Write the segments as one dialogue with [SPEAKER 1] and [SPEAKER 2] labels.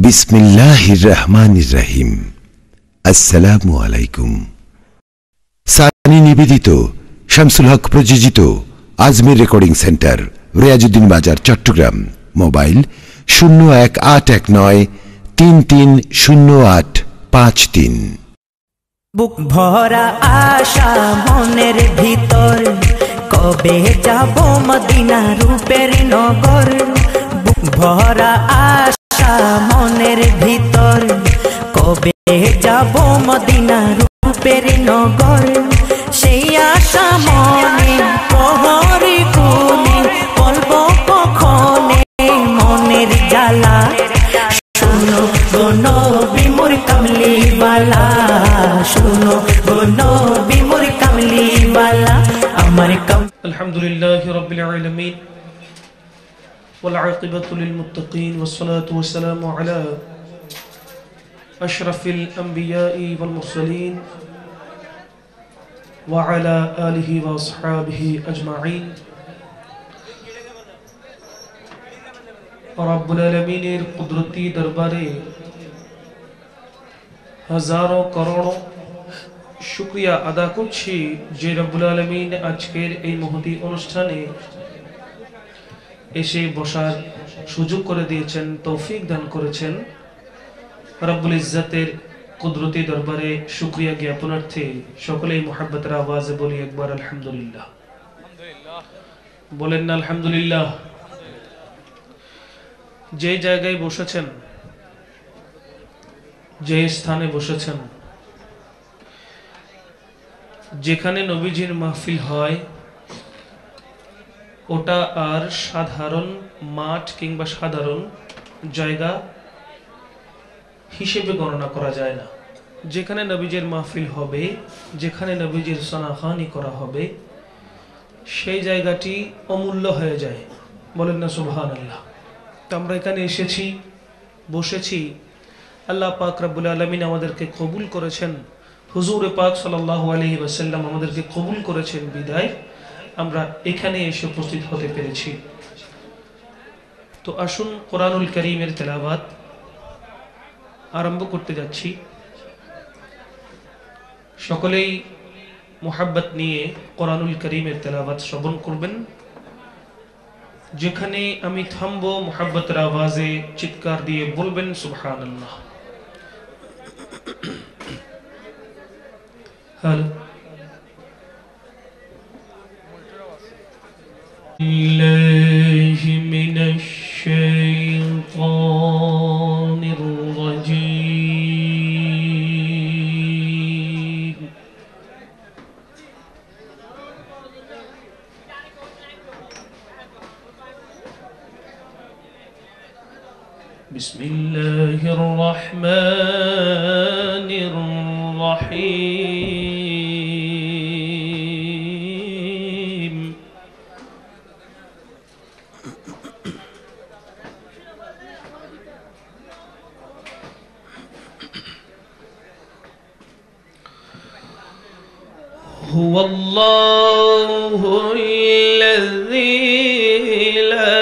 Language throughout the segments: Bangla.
[SPEAKER 1] বিসমিল্লাহির রহমানির রহিম। আসসালামু আলাইকুম। সানি নিবেদিত, শামসুল হক প্রযোজিত আজমির রেকর্ডিং সেন্টার, রিয়াজউদ্দিন বাজার, চট্টগ্রাম। মোবাইল 018193308553।
[SPEAKER 2] বুক ভরা আশা মনের ভিতর, কবে যাব মদিনা রূপের নগর। বুক ভরা আশা মনের ভিতর, কবে যাব মদিনা রূপের নগর। সেই আশা মনে প্রহরী কোণে, বলব কখনে মনের জ্বালা। শুনো গো নবী মোর কামলিওয়ালা, শুনো গো নবী মোর কামলিওয়ালা। আমার
[SPEAKER 3] আলহামদুলিল্লাহি রাব্বিল আলামিন ওয়াল আকিবাতু লিল মুত্তাকিন ওয়াস সালাতু ওয়াস সালামু আলা আশরাফিল আমবিয়াই ওয়াল মুরসালিন ওয়া আলা আলিহি ওয়া আসহাবিহি আজমাইন। রব্বুল আলামিনের কুদরতি দরবারে হাজারো করোড় শুকরিয়া আদা করছি যে রব্বুল আলামিন আজকের এই মহতি অনুষ্ঠানে এসে বসার সুযোগ করে দিয়েছেন, তৌফিক দান করেছেন। রব্বুল ইজ্জতের কুদরতি দরবারে শুকরিয়া জ্ঞাপনার্থে সকলেই মুহাব্বতের আওয়াজে বলি একবার আলহামদুলিল্লাহ। বলেন না আলহামদুলিল্লাহ। যে জায়গায় বসেছেন, যে স্থানে বসেছেন, যেখানে নবীজির মাহফিল হয়, ওটা আর সাধারণ মাঠ কিংবা সাধারণ জায়গা হিসেবে গণনা করা যায় না। যেখানে নবীজির মাহফিল হবে, যেখানে নবীজির সনাখানি করা হবে, সেই জায়গাটি অমূল্য হয়ে যায়। বলেন না সুবহানাল্লাহ। তো আমরা এখানে এসেছি, বসেছি, আল্লাহ পাক রব্বুল আলামিন আমাদেরকে কবুল করেছেন, হুজুর পাক সাল্লাল্লাহু আলাইহি ওয়াসাল্লাম আমাদেরকে কবুল করেছেন বিদায় আমরা এখানে এসে উপস্থিত হতে পেরেছি। তো আসুন কোরআনুল কারীমের তেলাওয়াত আরম্ভ করতে যাচ্ছি। সকলেই মুহাব্বত নিয়ে কোরআনুল কারীমের তেলাওয়াত শ্রবণ করবেন। যেখানে আমি থামবো, মুহাব্বতের আওয়াজে চিৎকার দিয়ে বলবেন সুবহানাল্লাহ। হ্যালো। বিল্লাহি মিনাশ শাইতানির রাজীম। বিসমিল্লাহির রহমানির রহিম। হুয়াল্লাহু আল্লাযী লা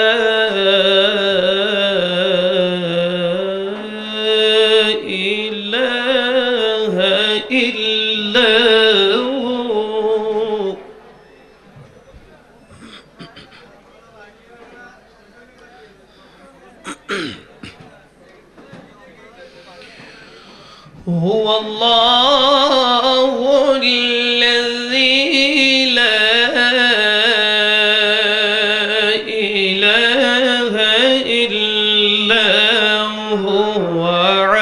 [SPEAKER 3] هو الله الذي لا إله إلا هو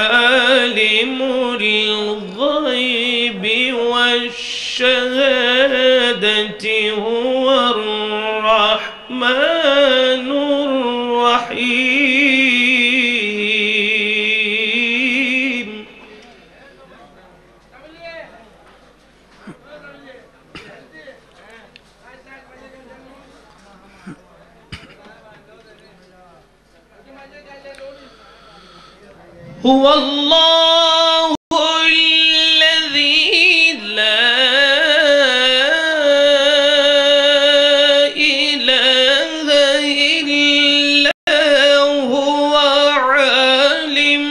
[SPEAKER 3] عالم الغيب والشهادة هو الرحمن الرحيم. هو الله الذي لا إله إلا هو عالم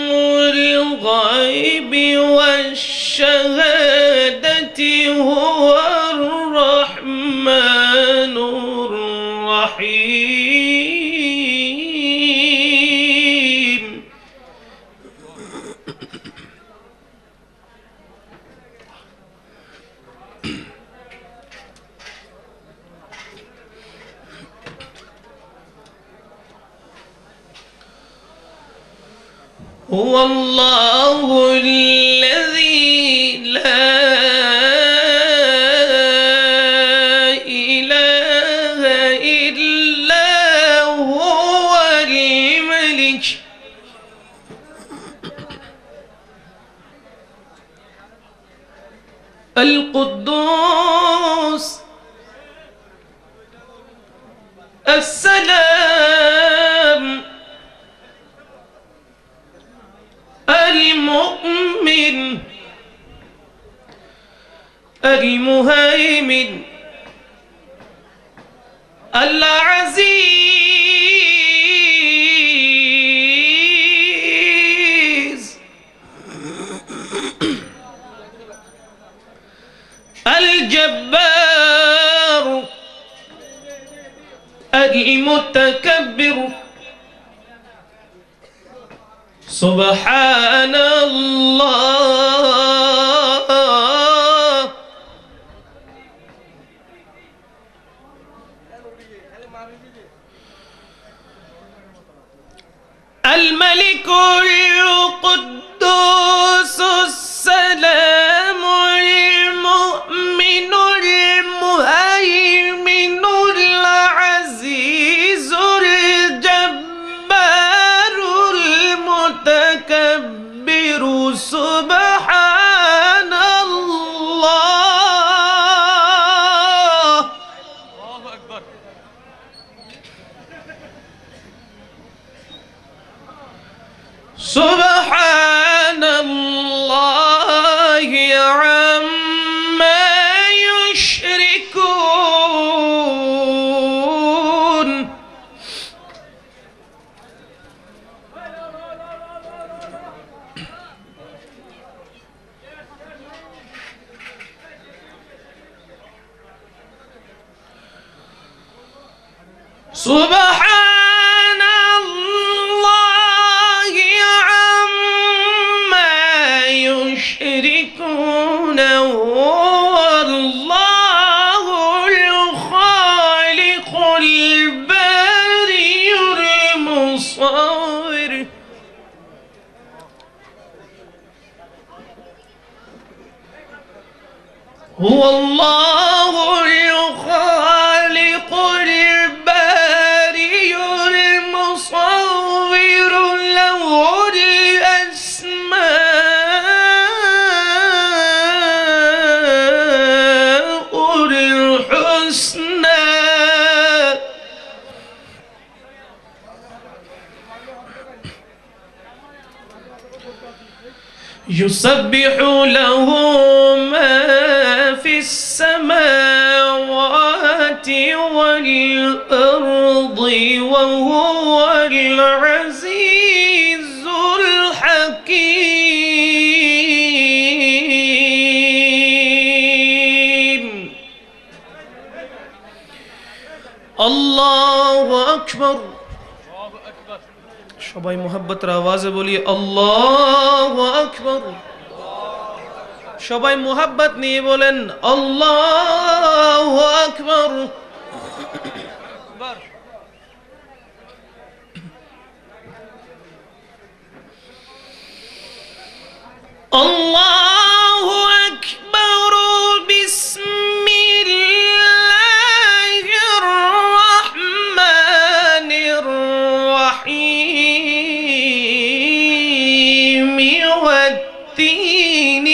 [SPEAKER 3] هو الله الذي لا إله إلا هو الملك القدوس السلام المؤمن المهيمن العزيز الجبار المتكبر سبحان الله الملك القدوس السلام المؤمن المهيمن العزيز الجبار المتكبر سبحان الله. الله أكبر. سبحان الله عما يشركون. سبحان الله عما يشركون هو الله الخالق البارئ المصور هو الله الخالق البارئ المصور له الأسماء الحسنى يسبح له ما في السماوات والأرض وهو العزيز الحكيم. الله أكبر. সবাই মোহাব্বতের আওয়াজে বলি আল্লাহু আকবার। সবাই মোহাব্বত নিয়ে বলেন আল্লাহু আকবার। আল্লাহু আকবার। বিসমিল্লাহির রাহমানির রাহিম। والتين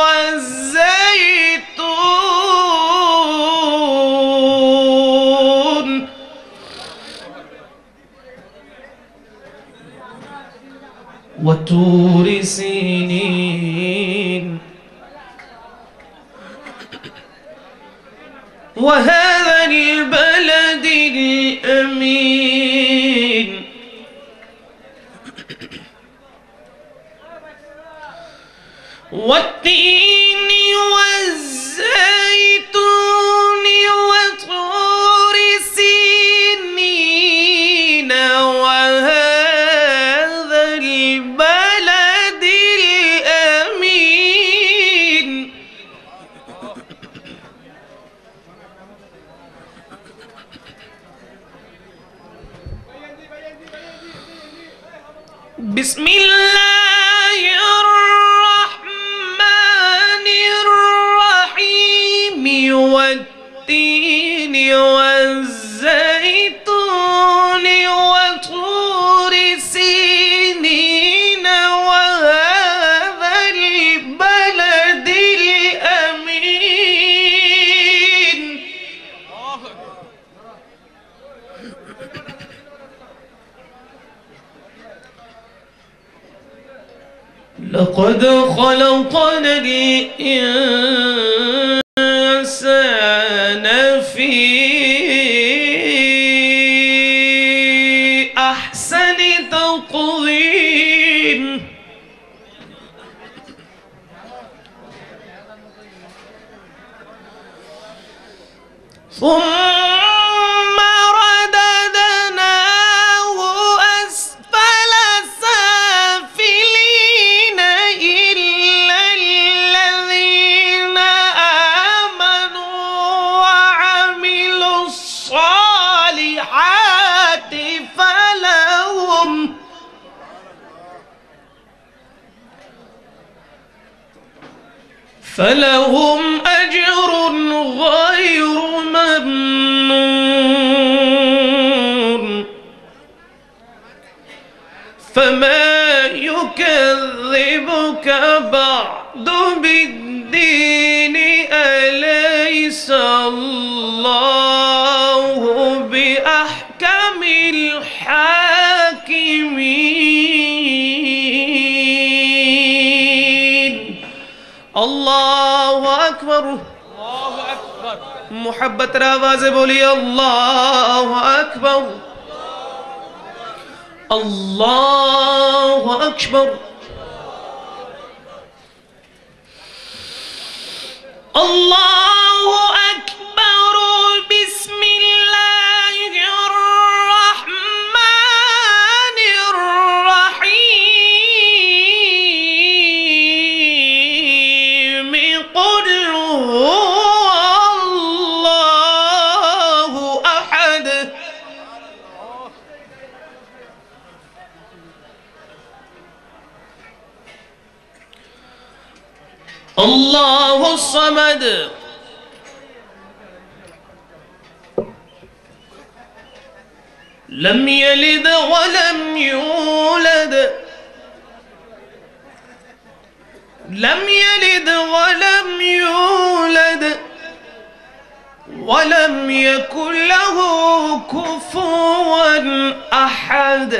[SPEAKER 3] والزيتون وطور سينين وهذا البلد الأمين والتين والزيتون وطور سينين وهذا البلد الأمين. বিসমিল্লাহির রহমানির রহিম ওয়াত-তিনি ওয়াজ-যাইতুনি ওয়া তুরি সিনিন ওয়া হাযাল বালাদিল আমিন। لقد خلقنا الإنسان في أحسن تقويم ثم رددناه أسفل سافلين إلا الذين آمنوا وعملوا الصالحات فلهم أجر غير ممنون فما يكذبك بعد بالدين أليس الله بأحكم الحاكمين الله أكبر محبت आवाज़ बोलिए अल्लाह अकबर अल्लाह अकबर अल्लाह अकबर बिस्मिल्लाहिर रहमानिर रहीम कुल हुवल्लाहु अहद अल्लाहु समद लम यलिद वलम यूलद लम यलिद वलम यूलद वलम यकुन लहु कुफुवन अहद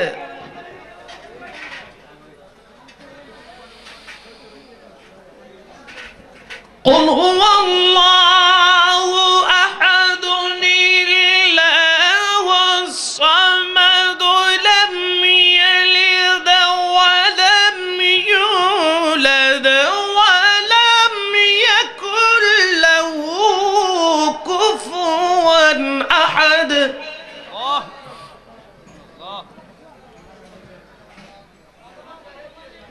[SPEAKER 3] قل هو الله أحد الله الصمد لم يلد ولم يولد ولم يكن له كفوا أحد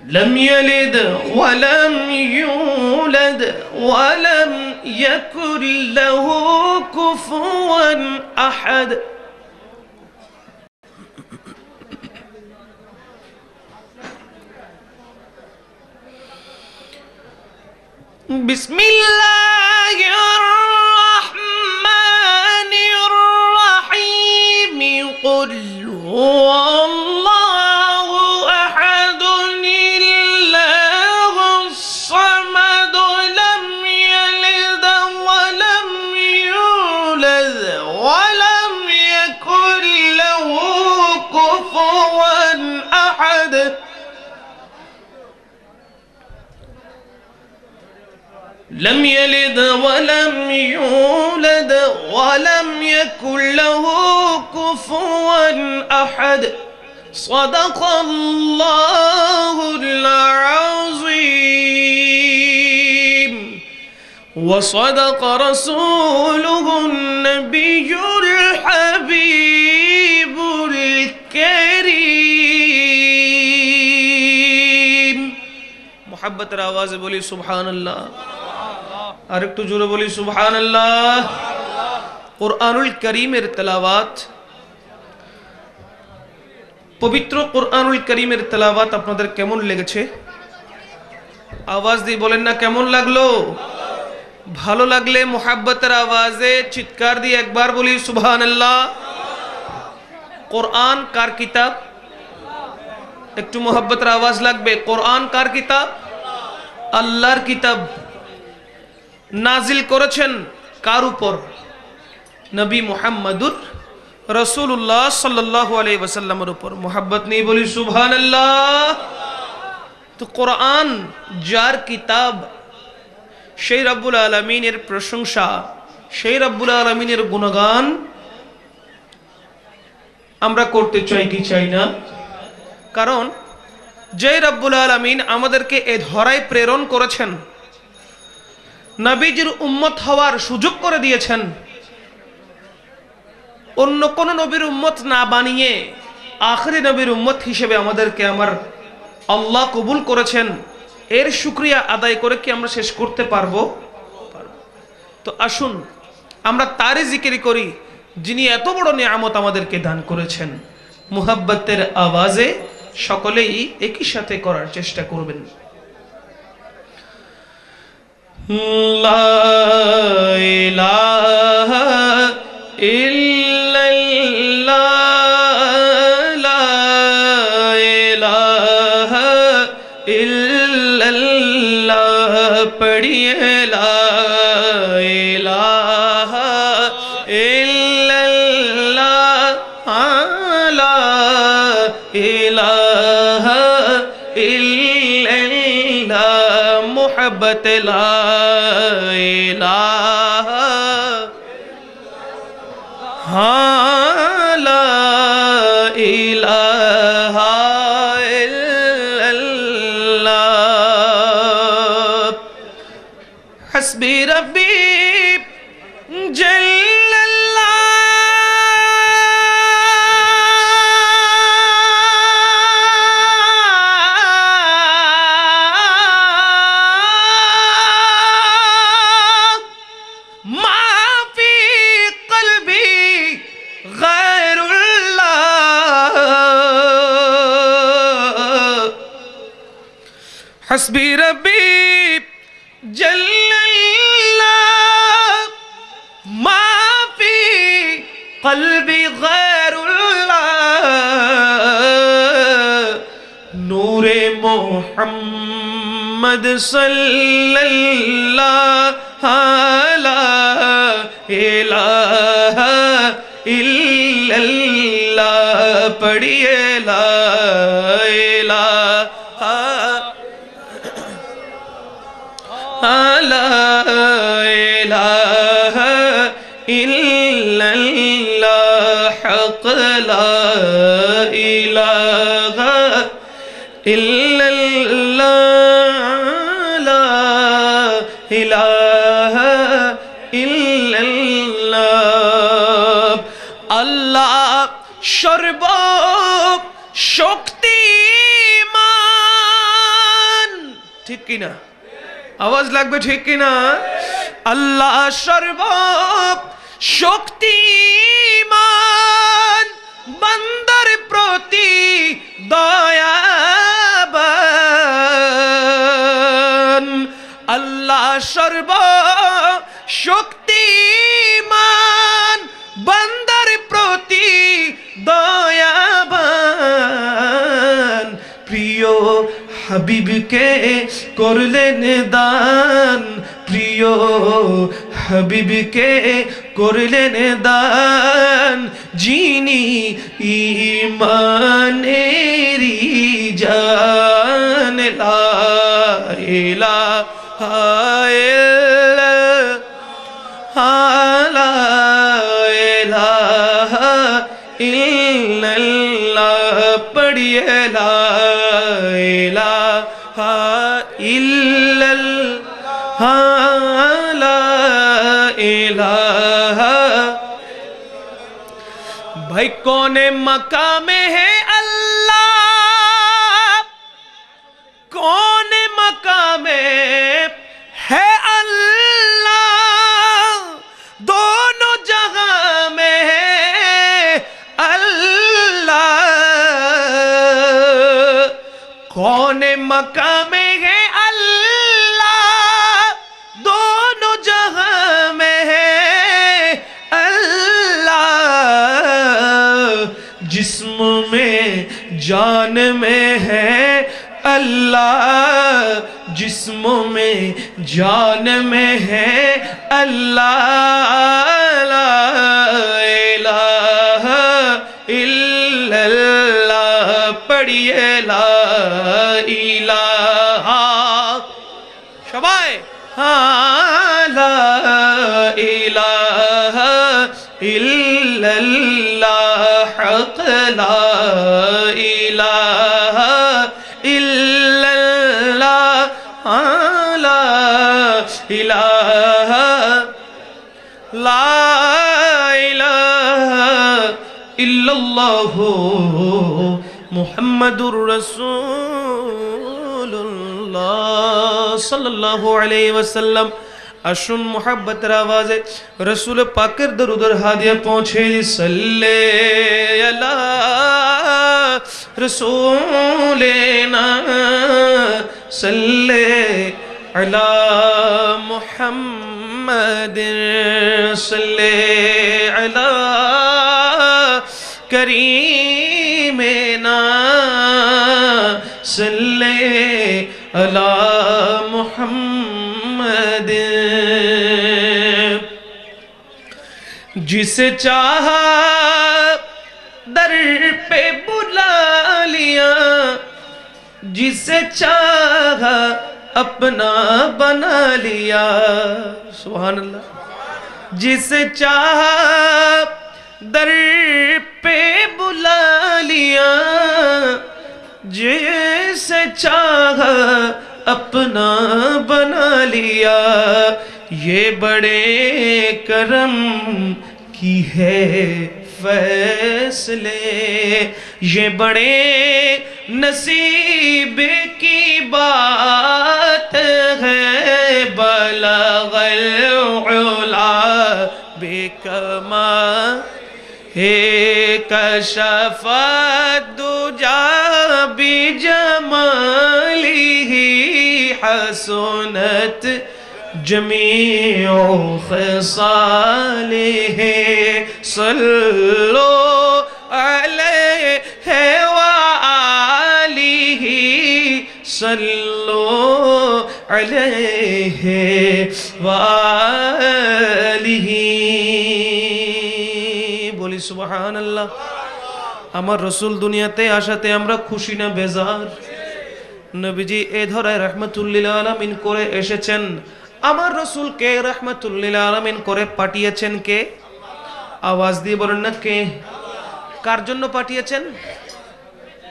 [SPEAKER 3] لم يلد ولم يولد ولم يكن له كفوا أحد بسم الله الرحمن الرحيم قل هو الله أحد الله الصمد لم يلد ولم يولد ولم يكن له كفوا أحد لم يلد ولم يولد ولم يكن له كفوا أحد صدق الله العظيم وصدق رسوله النبي الحبيب الكريم محبت आवाज़ बोली सुभान अल्लाह আর একটু জোরে বলি সুবহানাল্লাহ কুরআনুল কারীমের তেলাওয়াত পবিত্র কোরআনুল কারীমের তেলাওয়াত আপনাদের কেমন লেগেছে? আওয়াজ দিয়ে বলেন না কেমন লাগলো? ভালো লাগলে মুহাব্বতের আওয়াজে চিৎকার দিয়ে একবার বলি সুবহানাল্লাহ। কোরআন কার কিতাব? একটু মুহাব্বতের আওয়াজ লাগবে। কোরআন কার কিতাব? আল্লাহর কিতাব। নাজিল করেছেন কার উপর? নবী মুহাম্মদুর রাসূলুল্লাহ সাল্লাল্লাহু আলাইহি ওয়াসাল্লামের উপর। মুহাব্বত নিয়ে বলি সুবহানাল্লাহ। তো কোরআন যার কিতাব, সেই রব্বুল আলামিনের প্রশংসা, সেই রব্বুল আলামিনের গুণগান আমরা করতে চাই কি চাই না? কারণ যে রব্বুল আলামিন আমাদেরকে এ ধরায় প্রেরণ করেছেন, নবীজির উম্মত হওয়ার সুযোগ করে দিয়েছেন, অন্য কোন নবীর উম্মত না বানিয়ে আখেরি নবীর উম্মত হিসেবে আমাদেরকে আমার আল্লাহ কবুল করেছেন, এর শুকরিয়া আদায় করে কি আমরা শেষ করতে পারবো? তো আসুন আমরা তারই জিকির করি যিনি এত বড় নিয়ামত আমাদেরকে দান করেছেন। মুহাব্বতের আওয়াজে সকলেই একই সাথে করার চেষ্টা করবেন। লা ইলাহা ইল্লাল্লাহ, লা ইলাহা ইল্লাল্লাহ, পড়িয়ে লা ইলাহা ইল্লাল্লাহ, লা ইলাহা ইল্লাল্লাহ, মুহাব্বত লা ইলাহা লা ইলাহা ইল্লাল্লাহ, হাসবি রব্বি জাল্লাল্লাহ, মা ফি কলবি গায়রুল্লাহ, হাসবি রব্বি জাল্লাল্লাহ, মা ফি কলবি গায়রুল্লাহ, নূরে মুহাম্মদ সাল্লাল্লাহু লা ইলাহা ইল্লাল্লাহ, পড়িয়ে লা ইলাহা লা ইলাহা ইল্লাল্লাহ, হক লা ইলাহা ইল্লাল্লাহ, লা ইলাহা ইল্লাল্লাহ। আল্লাহ সর্ব শক্তিমান, ঠিক কিনা? আওয়াজ লাগবে, ঠিক কিনা? আল্লাহ সর্ব শক্তিমান, বান্দার প্রতি দয়াবান। আল্লাহ সর্ব শক্তিমান, বান্দার প্রতি দয়াবান। প্রিয় হাবিবকে করলেন দান, প্রিয় হাবিবকে করলেন দান, যিনি ঈমানেরি জান। লা ইলাহা ইল্লাল্লাহ, লা ইলাহা ইল্লাল্লাহ, পড়িয়ে লা ইলাহা ইল্লাল্লাহ, লা ইলাহা। भाई कौन मकामे है अल्लाह, कौन मकामे है अल्लाह, दोनों जगह में है अल्लाह। मकाम है अल्लाह, दोनों जहां में है अल्लाह, जिस्म में जान में है अल्लाह, जिस्म में जान में है अल्लाह, ला इलाहा इल्लल्लाह, पढ़िए ला इलाहा, शबाए हाँ, ला इलाहा इल्लल्लाह, हक़ ला इलाहा इल्लल्लाह, हाँ, ला इलाहा, ला इलाहा इल्लल्लाह मुहम्मदुर रसूलुल्लाह सल्लल्लाहु अलैहि वसल्लम। আসুন মোহাব্বতের আওয়াজে রসুল পাকের দরুদের হাদিয়া পৌঁছে দি। সাল্লে আলা রসুলিনা, সাল্লে আলা মুহাম্মাদিন, সাল্লে আলা করিমিনা, সাল্লে আলা मुहम्मद। जिसे चाहा दर पे बुला लिया, जिसे चाहा अपना बना लिया, सुभान अल्लाह। जिसे चाहा दर पे बुला लिया, जिसे चाहा अपना बना लिया, ये बड़े करम की है फैसले, ये बड़े नसीब की बात है, बलगल उला बेकमा हे कशफा दुजा बिजमालिही, हसनत जमीउ खसालिही, सल्लो अलैहि व आलिही, सल्लो अलैहि व आलिही। बोली सुभान अल्लाह। আমার রসুল দুনিয়াতে আসাতে আমরা খুশি না বেজার? নবীজি এ ধরে রহমতুল্লিল আলামিন করে এসেছেন। আমার রসুলকে রহমতুল্লিল আলামিন করে পাঠিয়েছেন কে? আওয়াজ দিয়ে বলেন না কে? কার জন্য পাঠিয়েছেন?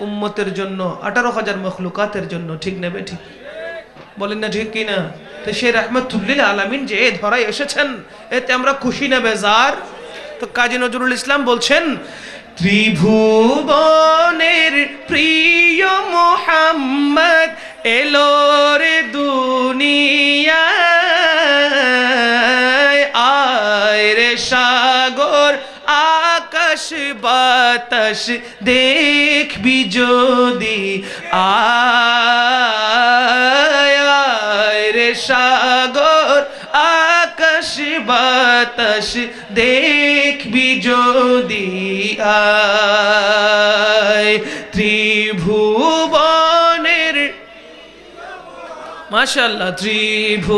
[SPEAKER 3] উম্মতের জন্য, 18,000 মখলুকাতের জন্য। ঠিক নেবে ঠিক বলেন না ঠিক কিনা? তো সেই রহমতুল্লিল আলামিন যে এ ধরায় এসেছেন, এতে আমরা খুশি না বেজার? তো কাজী নজরুল ইসলাম বলছেন, ত্রিভুবনের প্রিয় মোহাম্মদ এলো রে দুনিয়ায়, আয় রে সাগর আকাশ বাতাস দেখবি যদি, আয় রে সাগর আকাশ বাতাস দেখবি যদি, আয় ত্রিভুবনের, মাশাআল্লাহ,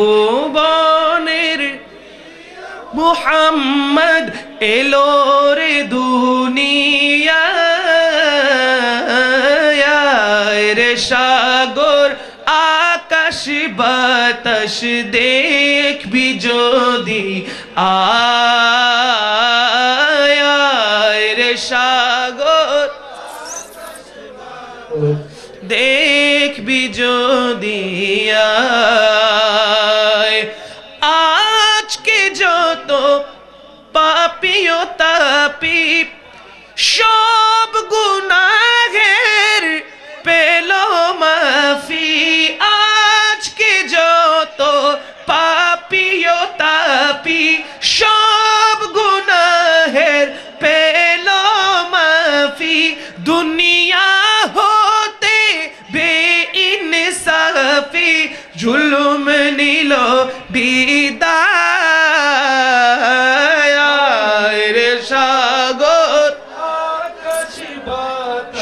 [SPEAKER 3] ত্রিভুবনের মুহাম্মদ এলো রে দুনিয়ায়, রে সাগর আকাশ বাতাস দেখবি যদি, আয় রে সাগর দেখবি যদি, আয়। আজকে যত পাপী ও তাপী সব গুনাহের পেল মাফি, আজকে যত পাপী ও তাপী সব গুনাহের পেল মাফি, দুনিয়া হতে বেইন জুলুম নিল বিদায় রে সাগর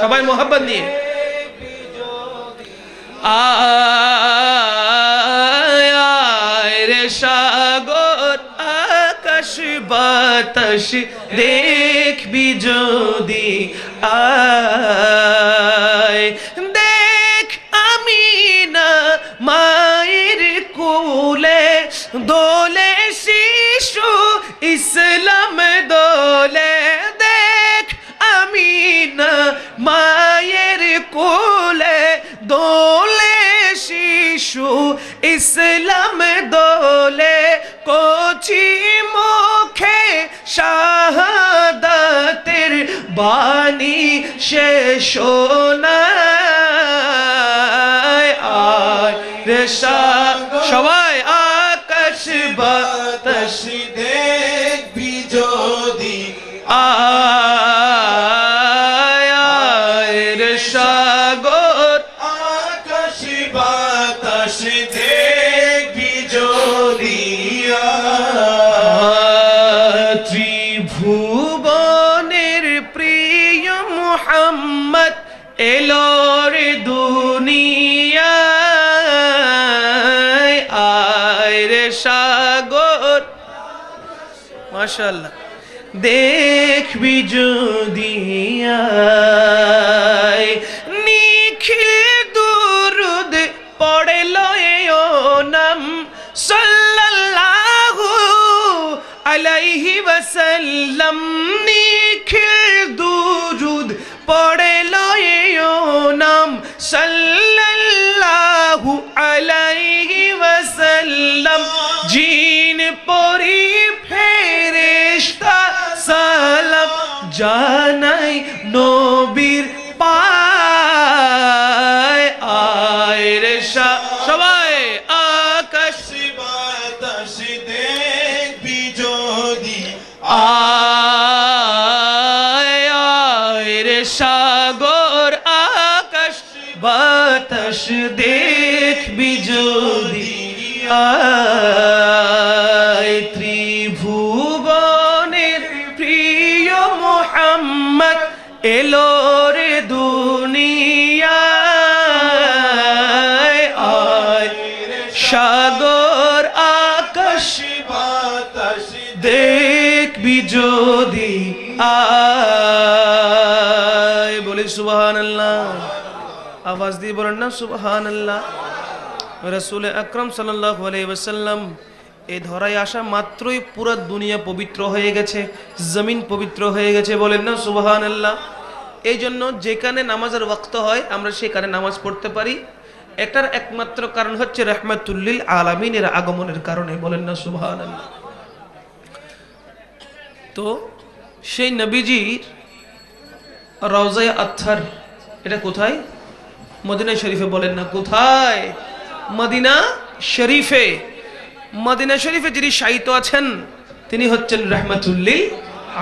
[SPEAKER 3] সবাই মোহাব্বত নিয়ে আয় রে সাগর আকাশ বাতাস দেখবি যদি আয় দেখ আমিনা মায়ের কোলে দোলে শিশু ইসলাম দোলে দেখ আমিনা মায়ের কোলে দোলে শিশু ইসলাম দোলে কচি মুখে শাহাদাতের বাণী সে শোনায় আয় রে সবাই আকাশ বাতাস দেখবি যদি আয় রে সাগর আকাশ বাতাস দেখবি যদি ত্রিভুবনের প্রিয় মুহাম্মদ এলো রে দুনিয়ায় আয় রে সাগর মাশাআল্লাহ দেখবি যদি আয় নিখিল দুরুদ পড়ে লয়ে ও নাম সাল্লাল্লাহু আলাইহি ওয়াসাল্লাম নিখিল দুরুদ পড়ে লয়ে ও নাম সাল্লাল্লাহু আলাইহি ওয়াসাল্লাম জিন পরি ফেরেশতা সালাম জানাই নবীর পায় আয় রে সবাই আকাশ বাতাস দেখবি যদি আয় রে সাগর আকাশ বাতাস দেখবি যদি আয় ত্রিভুবনের প্রিয় মুহাম্মদ এলো রে দুনিয়ায় আয় সাগর আকাশ বাতাস দেখবি যদি আয় বলে সুবহানাল্লাহ আওয়াজ দিয়ে বলেন না সুবহানাল্লাহ রাসূল আকরাম সাল্লাল্লাহু আলাইহি ওয়াসাল্লাম এই ধরায় আসা মাত্রই পুরো দুনিয়া পবিত্র হয়ে গেছে জমিন পবিত্র হয়ে গেছে বলেন না সুবহানাল্লাহ এই জন্য যেখানে নামাজের ওয়াক্ত হয় আমরা সেখানে নামাজ পড়তে পারি এটার একমাত্র কারণ হচ্ছে রাহমাতুল লিল আলামিনের আগমনের কারণে বলেন না সুবহানাল্লাহ তো সেই নবীজির রওজায়ে আতহার এটা কোথায় মদিনা শরীফে বলেন না কোথায় মদিনা শরীফে মদিনা শরীফে যিনি শায়িত আছেন তিনি হচ্ছেন রাহমাতুল লিল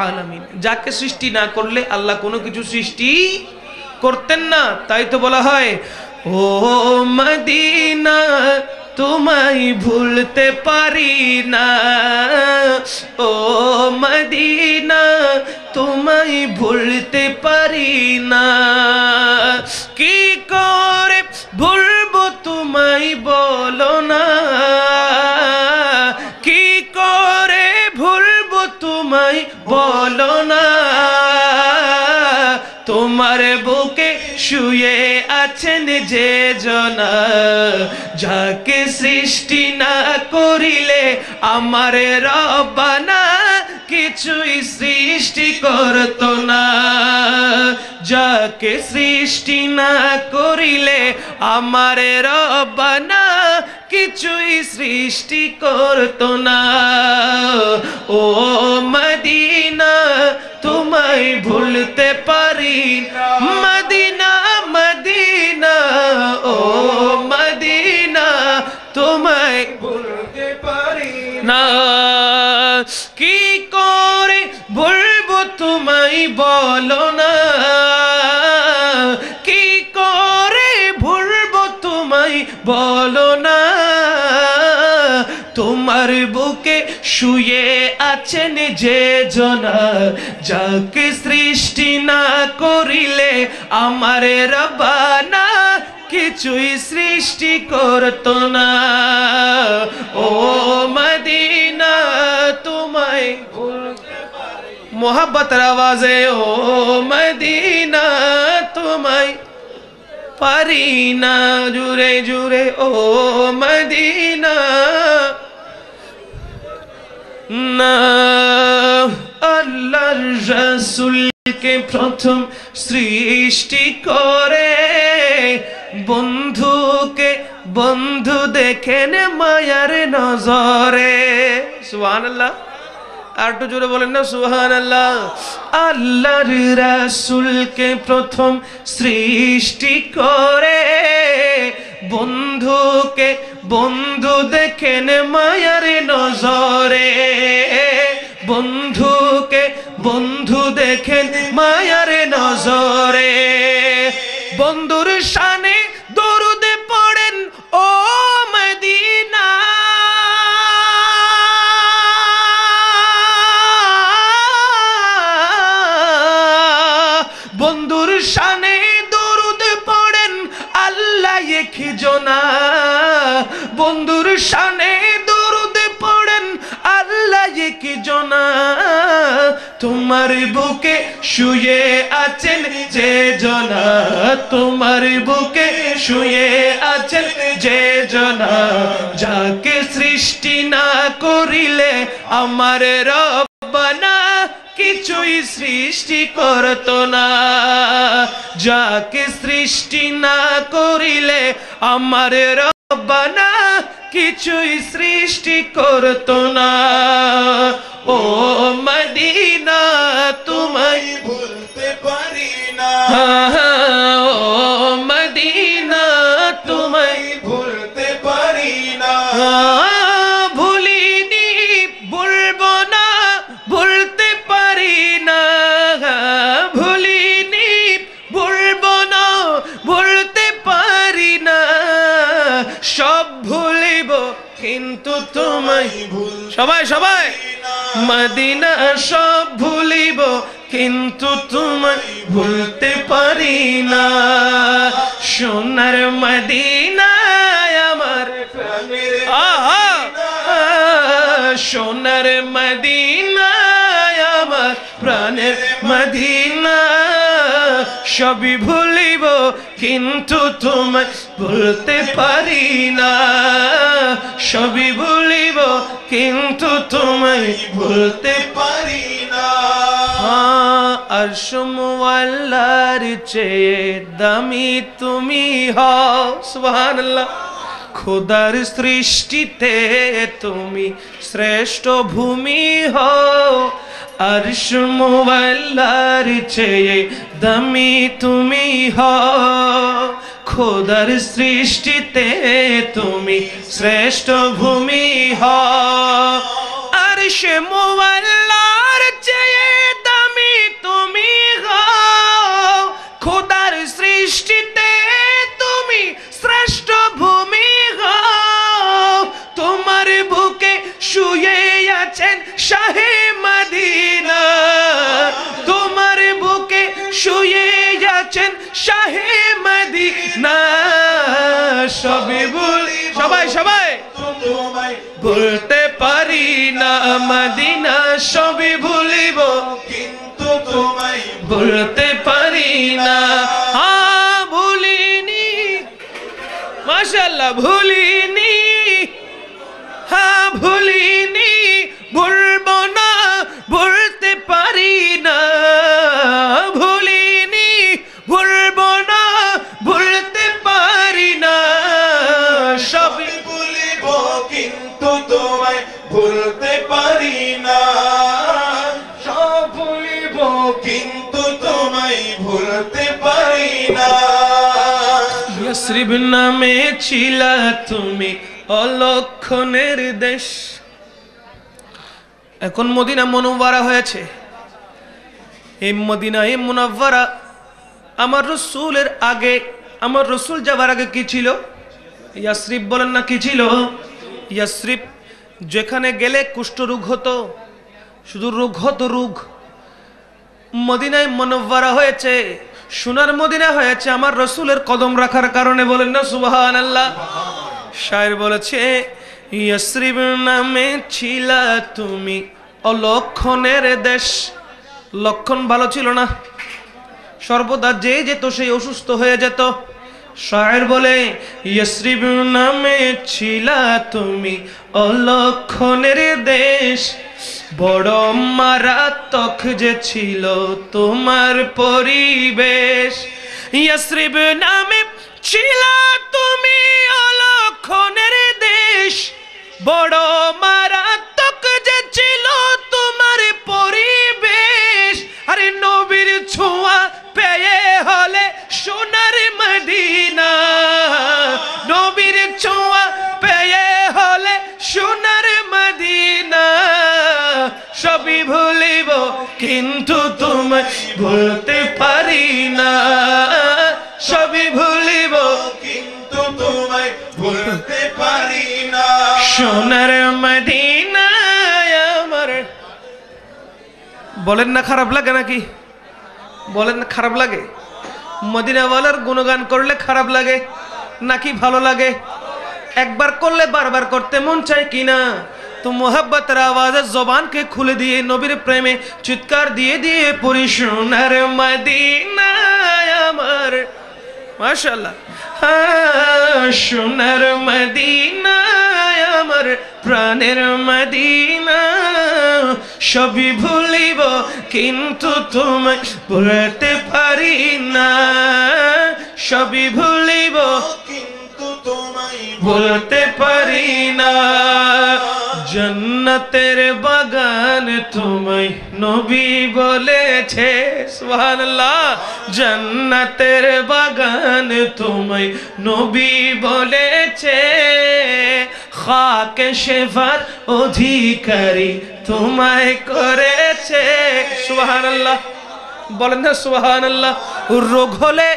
[SPEAKER 3] আলামিন যাকে সৃষ্টি না করলে আল্লাহ কোনো কিছু সৃষ্টি করতেন না তাই তো বলা হয় ও মদিনা তোমায় ভুলতে পারি না ও মদিনা তোমায় ভুলতে পারি না কি করে ভুলবো তোমায় বলো না কি করে ভুলবো তোমায় বলো না তোমার বুকে শুয়ে আছেন যে জনা যাকে সৃষ্টি না করিলে আমার রব্বানা কিছুই সৃষ্টি করতো না যাকে সৃষ্টি না করিলে আমার রব্বানা কিছুই সৃষ্টি করতো না ও মদিনা তোমায় ভুলতে পারি মদিনা মদিনা ও মদিনা তোমায় ভুলতে পারি না কি করে ভুলবো তোমায় বলো না কি করে ভুলবো তোমায় বলো না তোমার বুকে শুয়ে আছেন যে জনা যাকে সৃষ্টি না করিলে আমার রব্বানা কিছুই সৃষ্টি করতো না ও মদিনা তোমায় মোহাব্বতের আওয়াজে ও মদিনা তোমায় পারি না জুড়ে জুড়ে ও মদিনা না আল্লাহর রাসূলকে প্রথম সৃষ্টি করে বন্ধুকে বন্ধু দেখেন মায়ার নজরে সুবহানাল্লাহ আর একটু জোরে বলেন না সুবহানাল্লাহ আল্লাহর রাসূলকে প্রথম সৃষ্টি করে বন্ধুকে বন্ধু দেখেন মায়ার নজরে বন্ধুকে বন্ধু দেখেন মায়ার নজরে বন্ধুর শানে দরুদ পড়েন ও মদিনা বন্ধুর শানে দরুদ পড়েন আল্লাহ একজনা বন্ধুর শানে দরুদ পড়েন আল্লাহ একজনা তোমার বুকে শুয়ে আছেন যে জনা তোমার বুকে শুয়ে আছেন যে জনা যাকে সৃষ্টি না করিলে আমার রব্বানা কিছুই সৃষ্টি করতো না যাকে সৃষ্টি না করিলে আমার রব্বানা কিছুই সৃষ্টি করতো না ও মদিনা তোমায় ভুলতে পারি না ও মদিনা তোমায় ভুলতে পারি না ভুলিনি ভুলবো না ভুলতে পারি না ভুলিনি ভুলবো না ভুলতে পারি না সব ভুলিব কিন্তু তোমায় সবাই সবাই মদিনা সব ভুলিব কিন্তু তোমায় ভুলতে পারি না সোনার মদিনায় আমার আহা সোনার মদিনায় আমার প্রাণের মদিনা সবই ভুলিব কিন্তু তোমায় ভুলতে পারি না সবই ভুলিব কিন্তু তোমায় ভুলতে পারি না আরশ মুআল্লার চেয়ে দামি তুমি হও সুবহানাল্লাহ খোদার সৃষ্টিতে তুমি শ্রেষ্ঠ ভূমি হও আরশ মুআল্লার চেয়ে দামি তুমি হও খোদার সৃষ্টিতে তুমি শ্রেষ্ঠ ভূমি হও আরশ মুআল্লার চেয়ে দামি তুমি হও খোদার সৃষ্টিতে তুমি শ্রেষ্ঠ ভূমি হও তোমার বুকে শুয়ে আছেন শাহে মদিনা তোমার বুকে শুয়ে আছেন শাহে মদিনা সবই ভুলি সবাই সবাই ভুলতে পারি না মদিনা সবই ভুলিব কিন্তু তোমায় ভুলতে পারি না ভুলিনি মাশাআল্লাহ ভুলিনি ভুলিনি ভুলবো না ভুলতে পারি না ভুলিনি ভুলবো না ভুলতে পারি না সবই ভুলিব কিন্তু তোমায় ভুলতে পারি না সব ভুলিব কিন্তু তোমায় ভুলতে পারি না ইয়াসরিব নামে ছিলা তুমি অলক্ষণের দেশ এখন মদিনা মুনাওয়ারা হয়েছে এই মদিনা এই মুনাওয়ারা আমার রাসূলের আগে আমার রাসূল যাবার আগে কি ছিল ইয়াসরিব বলেন না কি ছিল? ইয়াসরিব যেখানে গেলে কুষ্ঠরোগ হতো, শুধু রোগ হতো রোগ। মদিনায় মুনাওয়ারা হয়েছে, সোনার মদিনা হয়েছে আমার রসুলের কদম রাখার কারণে। বলেন না সুবহানাল্লাহ। শায়ের বলেছে ইয়াসরিব নামে ছিলা তুমি অলক্ষণের দেশ। লক্ষণ ভালো ছিল না, সর্বদা যে যেত সেই অসুস্থ হয়ে যেত। শায়ের বলে ইয়াসরিব নামে ছিলা তুমি অলক্ষণের দেশ, বড় মারাত্মক যে ছিল তোমার পরিবেশ। ইয়াসরিব নামে ছিলা তুমি অলক্ষণের দেশ, বড় মারাত্মক যে ছিল তোমার পরিবেশ। আরে নবীর ছোঁয়া পেয়ে হলে সোনার মদিনা, নবীর ছোঁয়া পেয়ে হলে সোনার মদিনা। সবই ভুলিব কিন্তু তোমায় ভুলতে পারি না, সবই ভুলিব
[SPEAKER 4] কিন্তু তোমায় ভুলতে পারি না।
[SPEAKER 3] সোনার মদিনা আমার। বলেন না খারাপ লাগে নাকি? বলেন না খারাপ লাগে? মদিনাওয়ালার গুণগান করলে খারাপ লাগে নাকি ভালো লাগে? একবার করলে বারবার করতে মন চায় কিনা? তো মোহাব্বতের আওয়াজে জবানকে খুলে দিয়ে নবীর প্রেমে চিৎকার দিয়ে দিয়ে পড়ি সোনার মদিনা আমার। মাশাআল্লাহ। সোনার মদিনা আমার, প্রাণের মদিনা। সবই ভুলিব কিন্তু তোমায় ভুলতে পারি না, সবই ভুলিব
[SPEAKER 4] কিন্তু তোমায়
[SPEAKER 3] ভুলতে পারি না। জান্নাতের বাগান তোমায় নবী বলেছে, সুবহানাল্লাহ। জান্নাতের বাগান তোমায় নবী বলেছে, খাকে শেফার অধিকারী তোমায় করেছে। সুবহানাল্লাহ। বলেন না সুবহানাল্লাহ। রোগ হলে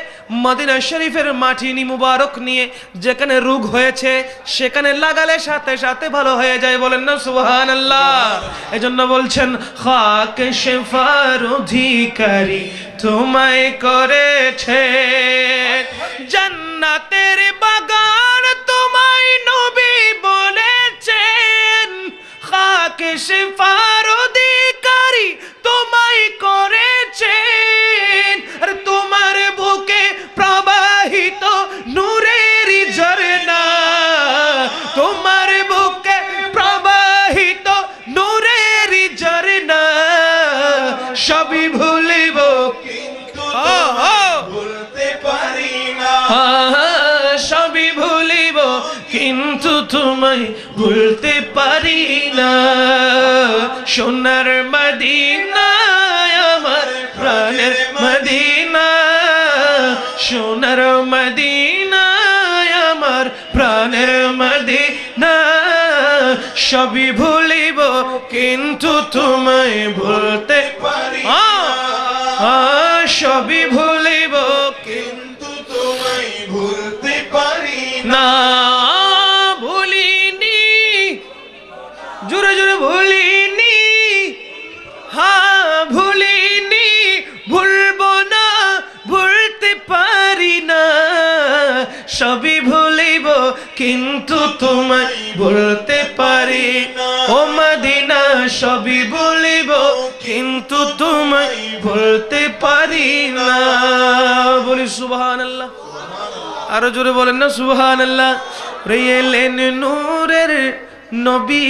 [SPEAKER 3] মদিনা শরীফের মাটি মুবারক নিয়ে যেখানে রোগ হয়েছে সেখানে লাগালে সাথে সাথে ভালো হয়ে যায়। বলেন না সুবহানাল্লাহ। এজন্য বলছেন খাকে শেফার অধিকারী তোমায় করেছে, জান্নাতের বাগান তোমায় নবী বলেছেন, খাকে শেফার অধিকারী তোমায় করেছেন। আর তোমার বুকে প্রবাহিত নূরের ঝরনা, তোমার বুকে প্রবাহিত নূরের ঝরনা। সবই ভুলিব
[SPEAKER 4] কিন্তু ভুলতে পারি না,
[SPEAKER 3] সবই ভুলিব কিন্তু তোমায় ভুলতে পারি না। সোনার মদিনা আমার, প্রাণের মদিনা। সোনার মদিনা আমার, প্রাণের মদিনা। সবই ভুলিব কিন্তু তোমায় ভুলতে
[SPEAKER 4] পারি
[SPEAKER 3] না, সবই ভুলিব
[SPEAKER 4] কিন্তু তোমায় ভুলতে পারি
[SPEAKER 3] না।
[SPEAKER 4] না।
[SPEAKER 3] ভুলিনি, জোরে জোরে ভুলিনি, ভুলিনি, ভুলবো না, ভুলতে পারি না। সবই ভুলিব কিন্তু তোমায় ভুলতে পারি না। ও মদিনা সবই ভুলিব কিন্তু তোমায় ভুলতে পারি না। বলি সুবহানাল্লাহ। আরো জোরে বলেন না সুবহানাল্লাহ। রে এলেন নূরের নবী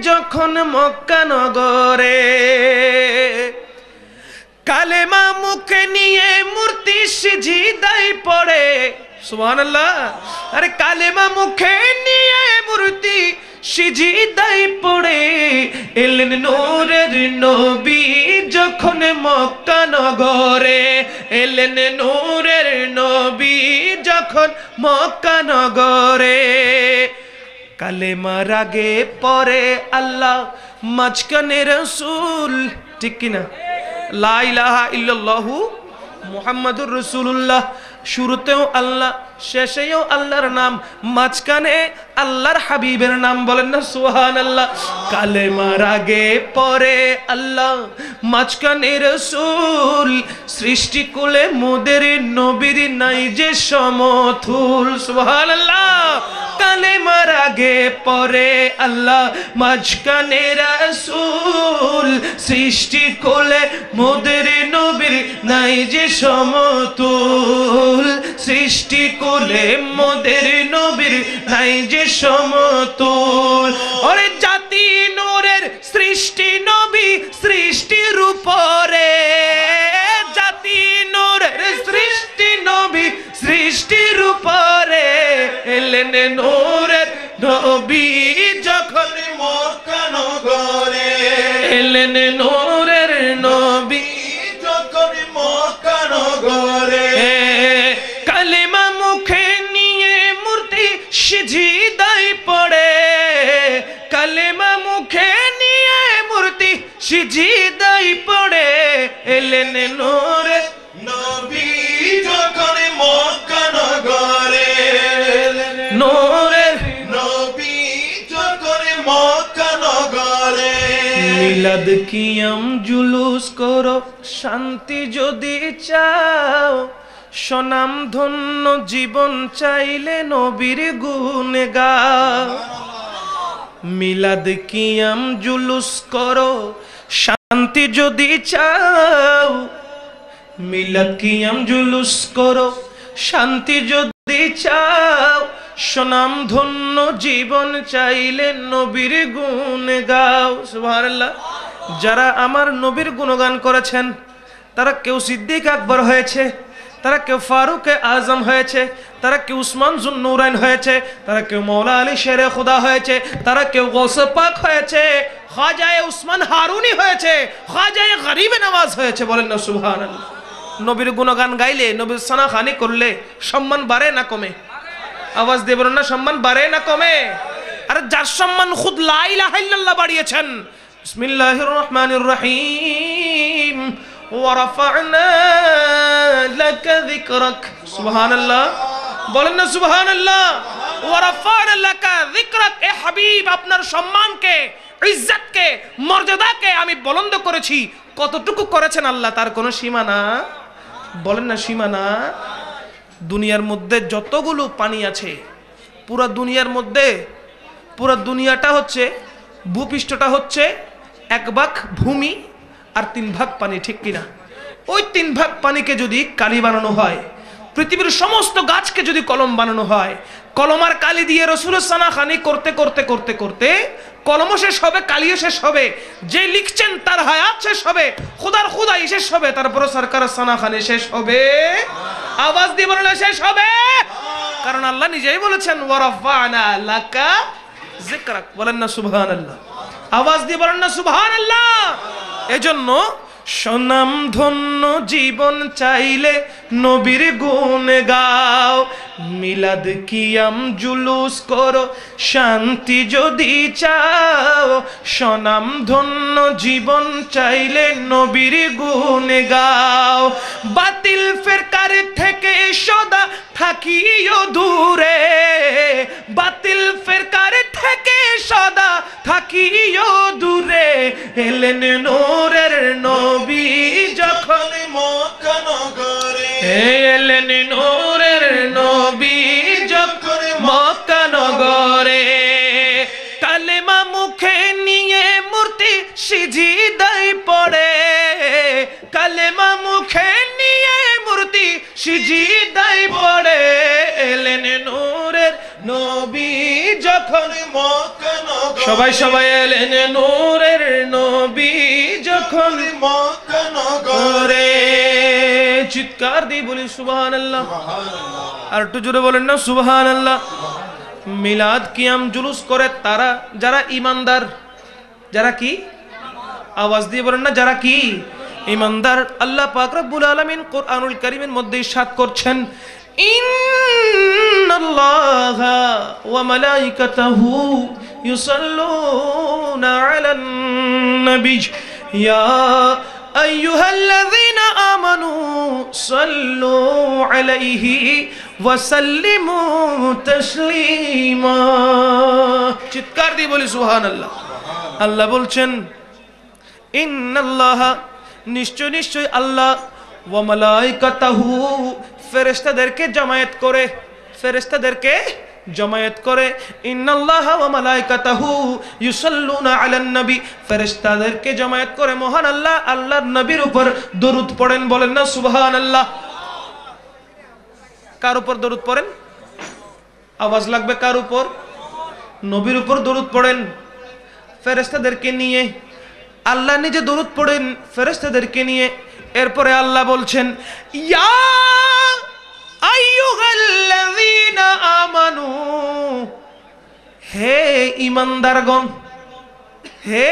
[SPEAKER 3] যখন মক্কা নগরে, কালেমা মুখে নিয়ে মূর্তি সিজদায় পড়ে। সুবহানাল্লাহ। আরে কালেমা মুখে নিয়ে মূর্তি সিজদায় পড়ে, এলেন নূরের নবী যখন মক্কা নগরে, এলেন নূরের নবী যখন মক্কা নগরে। কালেমার আগে পরে আল্লাহ, মাঝখানে রাসূল। ঠিক কিনা? লা ইলাহা ইল্লাল্লাহু মুহাম্মাদুর রাসূলুল্লাহ। শুরুতেও আল্লাহ, শেষেও আল্লাহর নাম, মাঝখানে আল্লাহর হাবিবের নাম। বলেন না সুবহানাল্লাহ। কালেমার আগে পরে আল্লাহ, মাঝখানে রাসূল, সৃষ্টি কুলে মোদের নবীর নাই যে সমতুল। সুবহানাল্লাহ। কালেমার আগে পরে আল্লাহ, মাঝখানে রাসূল, সৃষ্টি কুলে মোদের নবীর নাই যে সমতুল। সৃষ্টি কুলে মোদের নবীর নাই যে সমতুল। ওরে জাতি নূরের সৃষ্টি নবী সৃষ্টির উপরে, জাতি নূরের সৃষ্টি নবী সৃষ্টির উপরে। এলেন নূরের নবী যখন
[SPEAKER 4] মক্কা নগরে,
[SPEAKER 3] এলেন নূরের নবী
[SPEAKER 4] যখন মক্কা নগরে,
[SPEAKER 3] কালেমা মুখে নিয়ে মূর্তি সিজদায় পড়ে, কালেমা মুখে নিয়ে মূর্তি সিজদায় পড়ে। এলেন নূরের
[SPEAKER 4] নবী যখন মক্কা নগরে,
[SPEAKER 3] নূরের
[SPEAKER 4] নবী যখন মক্কা নগরে।
[SPEAKER 3] মিলাদ কিয়াম জুলুস করো, শান্তি যদি চাও, সনাম ধন্য জীবন চাইলে নবীর গুণ গাও। মিলাদ কিয়াম জুলুস করো, শান্তি যদি চাও, মিলাদ কিয়াম জুলুস করো, শান্তি যদি চাও, সনাম ধন্য জীবন চাইলে নবীর গুণ গাও। সুবহানাল্লাহ। যারা আমার নবীর গুণগান করেছেন তারা কেউ সিদ্দিক আকবর হয়েছে, তারা কেউ ফারুক আজম হয়েছে, তারা কেউ উসমান জুন্নুরাইন হয়েছে, তারা কেউ মৌলা আলী শেরে খুদা হয়েছে, তারা কেউ গৌসে পাক হয়েছে, খাজায়ে উসমান হারুনি হয়েছে, খাজায়ে গরিবে নওয়াজ হয়েছে। বলেন না সুবহানাল্লাহ। নবীর গুণগান গাইলে, নবীর সানাখানি করলে সম্মান বাড়ে না কমে? আওয়াজ দিয়ে বলেন না, সম্মান বাড়ে না কমে? আরে যার সম্মান খুদ লা ইলাহা ইল্লাল্লাহ বাড়িয়েছেন। বিসমিল্লাহির রহমানির রহিম। ওয়া রাফা'না লাকা যিকরাক। সুবহানাল্লাহ। বলেন না সুবহানাল্লাহ। ওয়া রাফা'না লাকা যিকরাক। এ হাবিব, আপনার সম্মানকে, ইজ্জতকে, মর্যাদাকে আমি বুলন্দ করেছি। কতটুকু করেছেন আল্লাহ, তার কোনো সীমা না। বলেন না সীমা না। দুনিয়ার মধ্যে যতগুলো পানি আছে, পুরা দুনিয়ার মধ্যে, পুরা দুনিয়াটা হচ্ছে, ভূপৃষ্ঠটা হচ্ছে 1 ভাগ ভূমি আর 3 ভাগ পানি, ঠিক কিনা? ওই 3 ভাগ পানিকে যদি কালি বানানো হয়, পৃথিবীর সমস্ত গাছকে যদি কলম বানানো হয়, কলম আর কালি দিয়ে রাসূলের সানাখানি করতে করতে করতে করতে কলমও শেষ হবে, কালিও শেষ হবে, যে লিখছেন তার হায়াত শেষ হবে, খুদার খুদাই শেষ হবে, তারপর সরকারের সানাখানি শেষ হবে। আওয়াজ দিয়ে বলেন শেষ হবে। কারণ আল্লাহ নিজেই বলেছেন ওয়া রাফা'না লাকা যিকরাক। বলেন না সুবহানাল্লাহ। আওয়াজ দিয়ে বলেন না সুবহানাল্লাহ। এজন্য সনাম ধন্য জীবন চাইলে নবীর গুণ গাও। মিলাদ কিয়াম জুলুস করো, শান্তি যদি চাও, সনাম ধন্য জীবন চাইলে নবীর গুণ গাও। বাতিল ফিরকার থেকে সদা থাকিও দূরে, বাতিল ফিরকার থেকে সদা থাকিও দূরে। এলেন নূরের নবী যখন
[SPEAKER 4] মক্কা নগরে,
[SPEAKER 3] এলেন নূরের নবী যখন মক্কা নগরে। কালেমা মুখে নিয়ে মূর্তি সিজদায় পড়ে, কালেমা মুখে নিয়ে মূর্তি সিজদায় পড়ে। এলেন নূরের নবী যখন
[SPEAKER 4] মক্কা নগরে,
[SPEAKER 3] সবাই সবাই এলেন নূরের নবী যখন
[SPEAKER 4] মক্কা নগরে।
[SPEAKER 3] করে। চিৎকার দিয়ে বলি সুবহানাল্লাহ। আর একটু জোরে বলেন না সুবহানাল্লাহ। মিলাদ কিয়াম জুলুস করে তারা যারা ইমানদার, যারা কি? আওয়াজ দিয়ে বলেন না, যারা কি ইমানদার। আল্লাহ পাক রব্বুল আলামিন কোরআনুল কারীমের মধ্যে ইরশাদ করছেন, ইন্নাল্লাহা ওয়া মালাইকাতাহু ইউসাল্লুনা আলান নবী ইয়া আইয়ুহাল্লাযীনা আমানু সাল্লু আলাইহি ওয়া সাল্লিমু তাসলিমা। চিৎকার দিয়ে বলি সুবহানাল্লাহ। আল্লাহ বলছেন ইন্নাল্লাহা নিশ্চয় নিশ্চয় আল্লাহ ওয়া মালাইকাতাহু ফেরেশতাদেরকে জমায়েত করে, ফেরেশতাদেরকে জমায়েত করে। ইন্নাল্লাহা ওয়া মালাইকাতাহু ইউসাল্লুনা আলান নবী, ফেরেশতাদেরকে জমায়েত করে মহান আল্লাহ আল্লাহর নবীর উপর দরুদ পড়েন। বলেন না সুবহানাল্লাহ। কার উপর দরুদ পড়েন? আওয়াজ লাগবে কার উপর? নবীর উপর দরুদ পড়েন ফেরেশতাদেরকে নিয়ে। আল্লাহ নিজে দরুদ পড়েন ফেরেশতাদেরকে নিয়ে। এরপরে আল্লাহ বলছেন ইয়া আইয়ুহাল্লাযীনা আমানু, হে ঈমানদারগণ, হে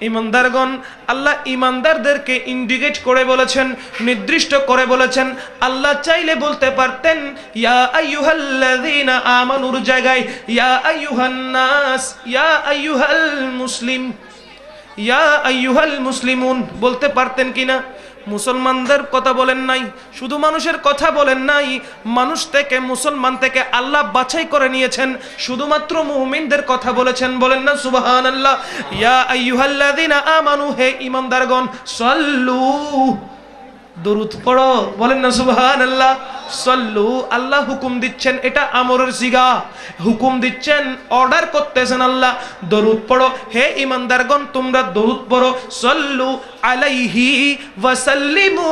[SPEAKER 3] ঈমানদারগণ। আল্লাহ ঈমানদারদেরকে ইন্ডিকেট করে বলেছেন, নির্দিষ্ট করে বলেছেন। আল্লাহ চাইলে বলতে পারতেন ইয়া আইয়ুহাল্লাযীনা আমানুর জায়গায় ইয়া আইয়ুহান নাস, ইয়া আইয়ুহাল মুসলিম, ইয়া আইয়ুহাল মুসলিমুন বলতে পারতেন কিনা? মুসলমানদের কথা বলেন নাই, শুধু মানুষের কথা বলেন নাই। মানুষ থেকে, মুসলমান থেকে আল্লাহ বাছাই করে নিয়েছেন, শুধুমাত্র মুমিনদের কথা বলেছেন। বলেন না সুবহানাল্লাহ। ইয়া আইয়ুহাল্লাযীনা আমানু, হে ঈমানদারগণ, সাল্লু দরুদ পড়ো। বলেন না সুবহানাল্লাহ। সাল্লু, আল্লাহ হুকুম দিচ্ছেন, এটা আমরের সিগা, হুকুম দিচ্ছেন, অর্ডার করতেছেন আল্লাহ। দরুদ পড়ো হে ঈমানদারগণ, তোমরা দরুদ পড়ো। সাল্লু আলাইহি ওয়া সাল্লিমু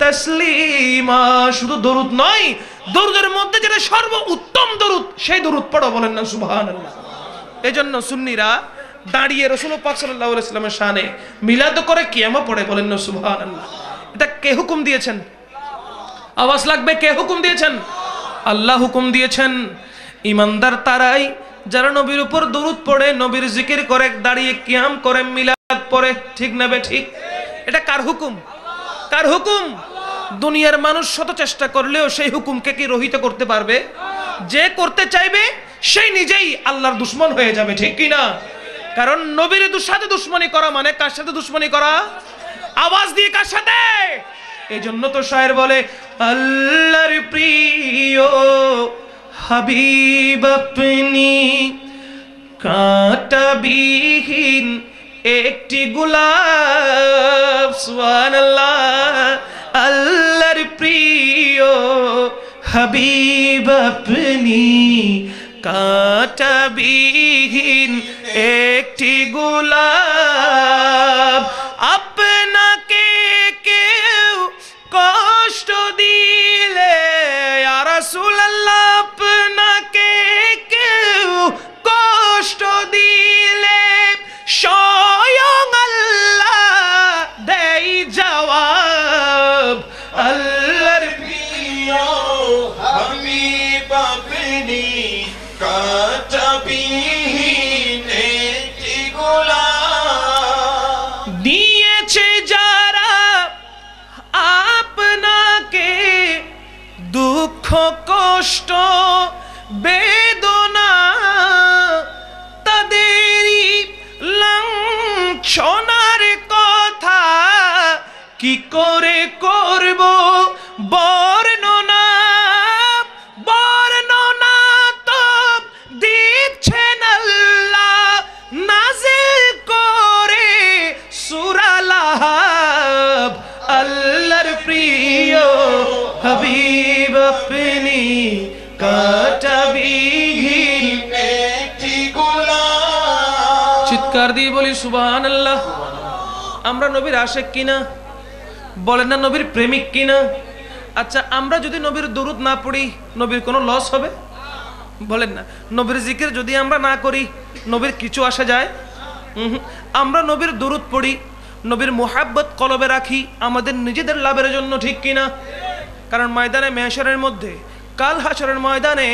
[SPEAKER 3] তাসলিমা। শুধু দরুদ নয়, দরুদের মধ্যে যেটা সর্ব উত্তম দরুদ, সেই দরুদ পড়ো। বলেন না সুবহানাল্লাহ। এজন্য সুন্নিরা দাঁড়িয়ে রাসূল পাক সাল্লাল্লাহু আলাইহি ওয়াসাল্লামের শানে মিলাদ করে কিয়ামা পড়ে। বলেন না সুবহানাল্লাহ। এটা কে হুকুম দিয়েছেন? আওয়াজ লাগবে, কে হুকুম দিয়েছেন? আল্লাহ হুকুম দিয়েছেন। ঈমানদার তারাই যারা নবীর উপর দরুদ পড়ে, নবীর জিকির করে, দাঁড়িয়ে কিয়াম করে, মিলাদ পড়ে। ঠিক না বে ঠিক? এটা কার হুকুম? কার হুকুম? দুনিয়ার মানুষ শত চেষ্টা করলেও সেই হুকুমকে কি রহিত করতে পারবে? যে করতে চাইবে সেই নিজেই আল্লাহর দুশমন হয়ে যাবে। ঠিক কি না? কারণ নবীর সাথে দুশমনি করা মানে কার সাথে দুশমনি করা? আওয়াজ দিয়ে কার সাথে? এই জন্য তো শায়ের বলে আল্লাহর প্রিয় হাবিব আপনি কাঁটাবিহীন একটি গোলাপ। সুবহানাল্লাহ। আল্লাহর প্রিয় হাবিব আপনি কাঁটাবিহীন একটি গোলাপ। আপনাকে কেউ কষ্ট দিলে ইয়া রাসূলুল্লাহ, আপনাকে কেউ কষ্ট দিলে স্বয়ং আল্লাহ দেয় জবাব। আল্লাহর
[SPEAKER 4] প্রিয় হাবিব আপনি কাঁটাবিহীন একটি গোলাপ।
[SPEAKER 3] দিয়েছে যারা আপনাকে দুঃখ, কষ্ট, বেদনা, তাদেরই লাঞ্ছনার কথা কি করে করব বর্ণনা? বর্ণনা তো দিচ্ছেন আল্লাহ নাজিল করে সূরা লাহাব। আল্লাহর প্রিয় হাবিব আপনি কাঁটাবিহীন
[SPEAKER 4] একটি গোলাপ।
[SPEAKER 3] চিৎকার দিয়ে বলি সুবহানাল্লাহ। আমরা নবীর আশিক কিনা? বলেন না নবীর প্রেমিক কিনা? আচ্ছা, আমরা যদি নবীর দরুদ না পড়ি, নবীর কোনো লস হবে? বলেন না। নবীর জিকির যদি আমরা না করি, নবীর কিছু আসা যায়? আমরা নবীর দরুদ পড়ি, নবীর মুহাব্বত কলবে রাখি আমাদের নিজেদের লাভের জন্য। ঠিক কিনা? কারণ ময়দানে মাহশরের মধ্যে, কাল হাশরের ময়দানে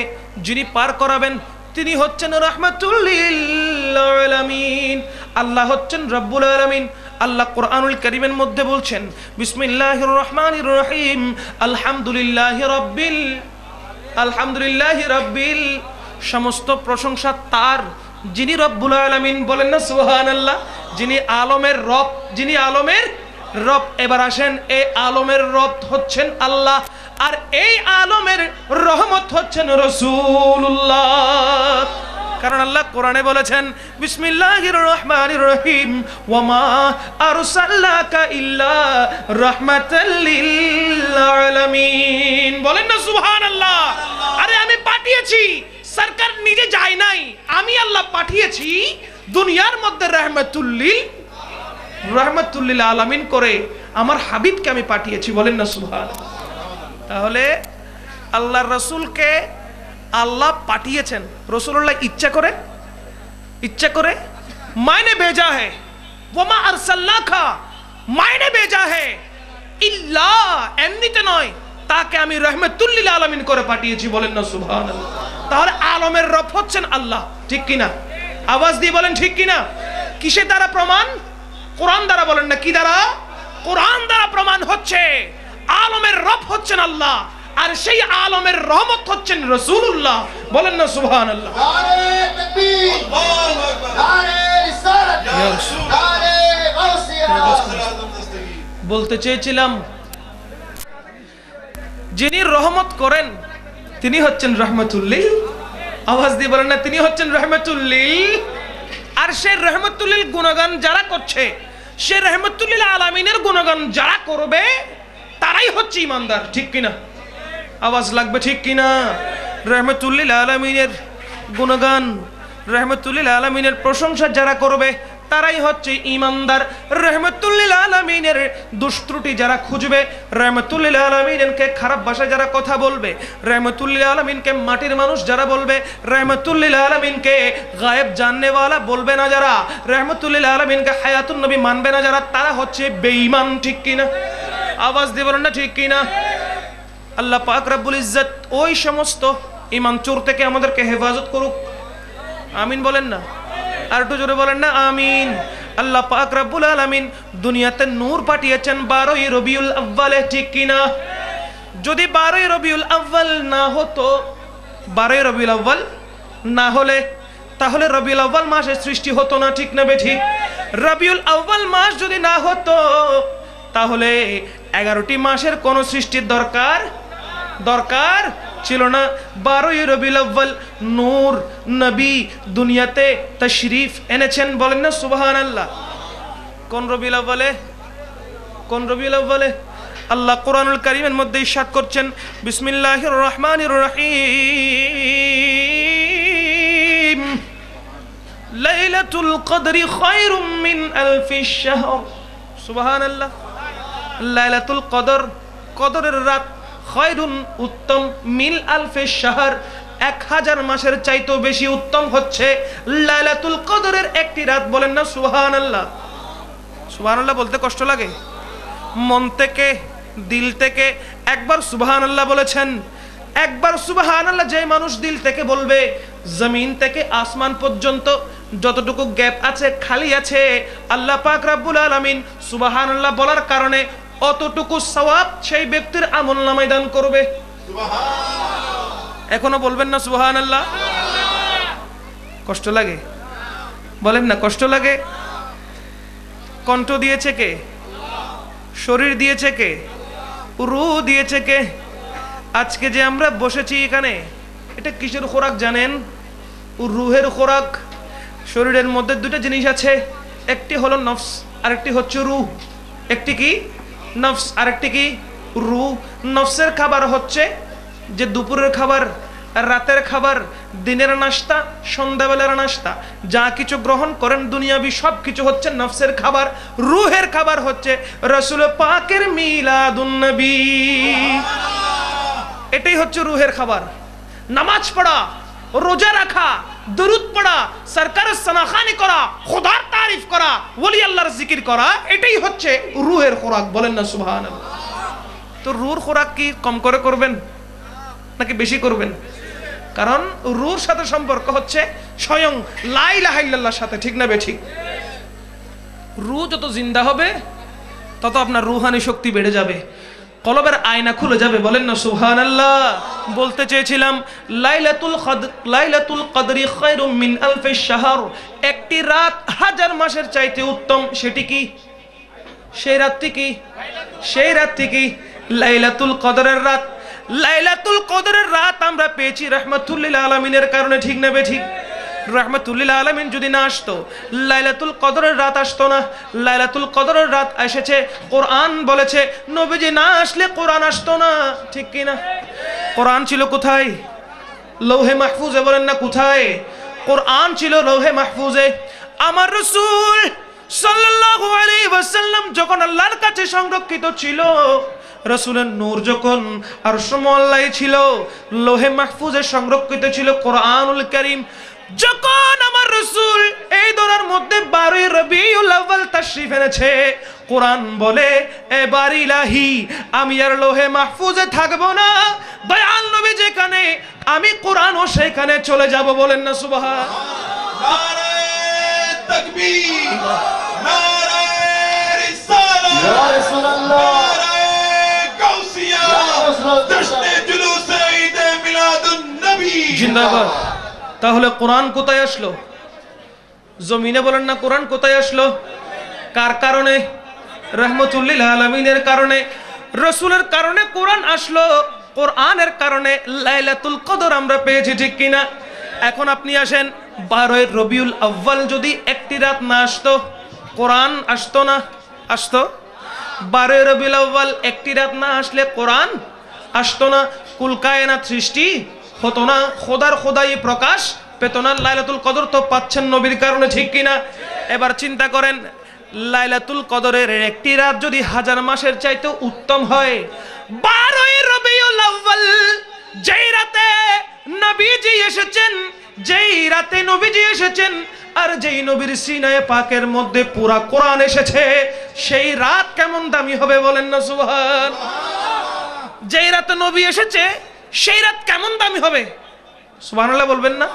[SPEAKER 3] যিনি পার করাবেন তিনি হচ্ছেন রাহমাতুল লিল আলামিন। আল্লাহ হচ্ছেন রব্বুল আলামিন। আল্লাহ কোরআনুল কারীমের মধ্যে বলছেন বিসমিল্লাহির রহমানির রহিম আলহামদুলিল্লাহি রাব্বিল। সমস্ত প্রশংসা তার, যিনি রব্বুল আলামিন। বলেন না সুবহানাল্লাহ। যিনি আলমের রব, যিনি আলমের রব। এবার আসেন, এই আলমের রব হচ্ছেন আল্লাহ, আর এই আলমের রহমত হচ্ছেন রাসূলুল্লাহ। কারণ আল্লাহ কোরআনে বলেছেন বিসমিল্লাহির রহমানির রহিম, ওয়ামা আরসালনাকা ইল্লা রাহমাতাল লিল আলামিন। বলেন না সুবহানাল্লাহ। আরে আমি পাঠিয়েছি, সরকার নিজে যায় নাই, আমি আল্লাহ পাঠিয়েছি দুনিয়ার মধ্যে রাহমাতুল লিল আলামিন করে আমার হাবিবকে আমি পাঠিয়েছি। বলেন না সুবহানাল্লাহ। তাহলে আল্লাহর রাসূলকে আল্লাহ পাঠিয়েছেন, রাসূলুল্লাহ ইচ্ছা করে মায়নে भेजा है, ওয়ামা আরসালনাকা মায়নে भेजा है ইল্লা, এমনিতে নয়, তাকে আমি রাহমাতুল লিল আলামিন করে পাঠিয়েছি। বলেন না সুবহানাল্লাহ। তাহলে আলমের রব হচ্ছেন আল্লাহ, ঠিক কিনা? আওয়াজ দিয়ে বলেন ঠিক কিনা? কিসের দ্বারা প্রমাণ? কোরআন দ্বারা। বলেন না কি দ্বারা? কোরআন দ্বারা প্রমাণ হচ্ছে আলমের রব হচ্ছেন আল্লাহ, আর সেই আলমের রহমত হচ্ছেন রাসূলুল্লাহ। বলেন না সুবহানাল্লাহ।
[SPEAKER 4] নারে তাকবীর, আল্লাহু আকবার, নারে রিসালাত, নারে গাউসিয়া।
[SPEAKER 3] বলতে চেয়েছিলাম, যিনি রহমত করেন তিনি হচ্ছেন রাহমাতুল লিল। আওয়াজ দিয়ে বলেন না, তিনি হচ্ছেন রাহমাতুল লিল। আর সেই রাহমাতুল লিল গুণগান যারা করছে, সেই রাহমাতুল লিল আলামিনের গুণগান যারা করবে, তারাই হচ্ছে ইমানদার, ঠিক কিনা? আওয়াজ লাগবে, ঠিক কিনা? রাহমাতুল লিল আলামিনের গুণগান, রাহমাতুল লিল আলামিনের প্রশংসা যারা করবে, তারাই হচ্ছে ইমানদার। রাহমাতুল লিল আলামিনের দুষ্ত্রুটি যারা খুঁজবে, রাহমাতুল লিল আলামিনকে খারাপ ভাষায় যারা কথা বলবে, রাহমাতুল লিল আলামিনকে মাটির মানুষ যারা বলবে, রাহমাতুল লিল আলামিনকে গায়েব জাননেওয়ালা বলবে না যারা, রাহমাতুল লিল আলামিনকে হায়াতুন নবী মানবে না যারা, তারা হচ্ছে বেঈমান, ঠিক কিনা? আওয়াজ দিয়ে বলেন না ঠিক কিনা? আল্লাহ পাক রব্বুল ইজ্জত ওই সমস্ত ঈমান চোর থেকে আমাদেরকে হেফাজত করুক। আমিন বলেন না? আর একটু জোরে বলেন না আমিন। আল্লাহ পাক রব্বুল আলামিন দুনিয়াতে নূর পাঠিয়েছেন 12ই রবিউল আউয়ালে, ঠিক কিনা? যদি 12ই রবিউল আউয়াল না হতো, 12ই রবিউল আউয়াল না হলে, তাহলে রবিউল আউয়াল মাসের সৃষ্টি হতো না, ঠিক না বেঠিক? রবিউল আউয়াল মাস যদি না হতো, তাহলে 11টি মাসের কোন সৃষ্টির দরকার ছিল না। 12ই রবিউল আউয়াল নূর নবী দুনিয়াতে তশরিফ এনেছেন। বলেন না সুবহানাল্লাহ। কোন রবিউল আউয়ালে? আল্লাহ কোরআনুল কারীমের মধ্যে ইরশাদ করছেন বিসমিল্লাহির রহমানির রহিম, লাইলাতুল কদরি খায়রুম মিন আলফিশ শাহর। সুবহানাল্লাহ। লাইলাতুল কদর, কদরের রাত, খায়রুন উত্তম, মিন আলফিশ শাহর 1000 মাসের চাইতেও বেশি উত্তম হচ্ছে লাইলাতুল কদরের একটি রাত। বলেন না সুবহানাল্লাহ। সুবহানাল্লাহ বলতে কষ্ট লাগে? মন থেকে, দিল থেকে একবার সুবহানাল্লাহ বলেছেন? একবার সুবহানাল্লাহ যে মানুষ দিল থেকে বলবে, জমিন থেকে আসমান পর্যন্ত যতটুকু গ্যাপ আছে, খালি আছে, আল্লাহ পাক রব্বুল আলামিন সুবহানাল্লাহ বলার কারণে অতটুকু সওয়াব সেই ব্যক্তির আমলনামায় দান করবে। সুবহানাল্লাহ। এখনো বলবেন না সুবহানাল্লাহ? কষ্ট লাগে? বলেন না কষ্ট লাগে? কণ্ঠ দিয়েছে কে? শরীর দিয়েছে কে? রূহ দিয়েছে কে? আজকে যে আমরা বসেছি এখানে, এটা কিসের খোরাক জানেন? রূহের খোরাক। শরীরের মধ্যে দুটো জিনিস আছে, একটি হলো নফস, আরেকটি হচ্ছে রূহ। একটি কি? নফস, আরেকটি কি? রূহ। নফসের খাবার হচ্ছে যে দুপুরের খাবার, রাতের খাবার, দিনের নাস্তা, সন্ধ্যাবেলার নাস্তা, যা কিছু গ্রহণ করেন দুনিয়াবি সব কিছু হচ্ছে নফসের খাবার। রূহের খাবার হচ্ছে রাসূল পাকের মিলাদুন নবী। এটাই হচ্ছে রূহের খাবার। নামাজ পড়া, রোজা রাখা, দরুদ পড়া, সরকারের সনাখানি করা, খোদার তারিফ করা, ওলি আল্লাহর জিকির করা, এটাই হচ্ছে রূহের খোরাক। বলেন না সুবহানাল্লাহ। তো রূহের খোরাক কি কম করে করবেন নাকি বেশি করবেন? কারণ রূহের সাথে সম্পর্ক হচ্ছে স্বয়ং লা ইলাহা ইল্লাল্লাহর সাথে, ঠিক না বেঠিক? রূহ যত জিন্দা হবে তত আপনার রূহানি শক্তি বেড়ে যাবে, কলবের আয়না খুলে যাবে। বলেন না সুবহানাল্লাহ। বলতে চেয়েছিলাম লাইলাতুল কদরি খায়রুম মিন আলফিশ শাহর, একটি রাত 1000 মাসের চাইতে উত্তম। সেটি কি? সেই রাতটি কি? সেই রাতটি কি? লাইলাতুল কদরের রাত। লাইলাতুল কদরের রাত আমরা পেয়েছি রাহমাতুল লিল আলামিনের কারণে, ঠিক না বেঠিক? রাহমাতুল লিল আলামিন যদি না আসতো, লাইলাতুল কদরের রাত আসতো না। লাইলাতুল কদরের রাত এসেছে, কোরআন বলেছে নবীজি না আসলে কোরআন আসতো না, ঠিক কি না? কোরআন ছিল কোথায়? লৌহে মাহফুজে। বলেন না কোথায়? কোরআন ছিল লৌহে মাহফুজে। আমার রাসূল সাল্লাল্লাহু আলাইহি ওয়াসাল্লাম যখন আল্লাহর কাছে সংরক্ষিত ছিল, রাসূলের নূর যখন আরশ মোয়াল্লায় ছিল, লৌহে মাহফুজে সংরক্ষিত ছিল কোরআনুল কারীম। যখন আমার রাসূল এই দরার মধ্যে 12 রবিউল আউয়াল তাশরীফ এনেছে, কোরআন বলে এবার ইলাহি আমি আর লৌহে মাহফুজে থাকবো না, দয়াল নবী যেখানে আমি কোরআনও সেখানে চলে যাব। বলেন না সুবহান।
[SPEAKER 5] নারে তাকবীর, নারে রিসালাত,
[SPEAKER 4] ইয়া রাসূলুল্লাহ,
[SPEAKER 5] নারে গাউসিয়া, দশতে জুলুসে ঈদ মিলাদুন নবী
[SPEAKER 3] জিন্দাবাদ। তাহলে কোরআন কোথায় আসলো? জমিনে। বলেন না কোরআন কোথায় আসলো? কার কারণে? রাহমাতুল লিল আলামিনের কারণে, রাসূলের কারণে কোরআন আসলো। কোরআনের কারণে লাইলাতুল কদর আমরা পেয়েছি, ঠিক কিনা? এখন আপনি আসেন, 12 রবিউল আউয়াল যদি একটি রাত না আসতো, কোরআন আসতো না? আসতো? 12 রবিউল আউয়াল একটি রাত না আসলে কোরআন আসতো না, কুল কায়নাত সৃষ্টি হতো না, খোদার খোদাই প্রকাশ পেত না। লাইলাতুল কদর তো পাচ্ছেন নবীর কারণে, ঠিক কিনা? এবার চিন্তা করেন, লাইলাতুল কদরের একটি রাত যদি 1000 মাসের চাইতে উত্তম হয়, 12 রবিউল আউয়াল যেই রাতে নবীজি এসেছেন, যেই রাতে নবীজি এসেছেন, আর যেই নবীর সিনায়ে পাকের মধ্যে পুরা কোরআন এসেছে, সেই রাত কেমন দামি হবে? বলেন না সুবহান। যেই রাতে নবী এসেছে সেই রাত কেমন দামি হবে? সুবহানাল্লাহ বলবেন না?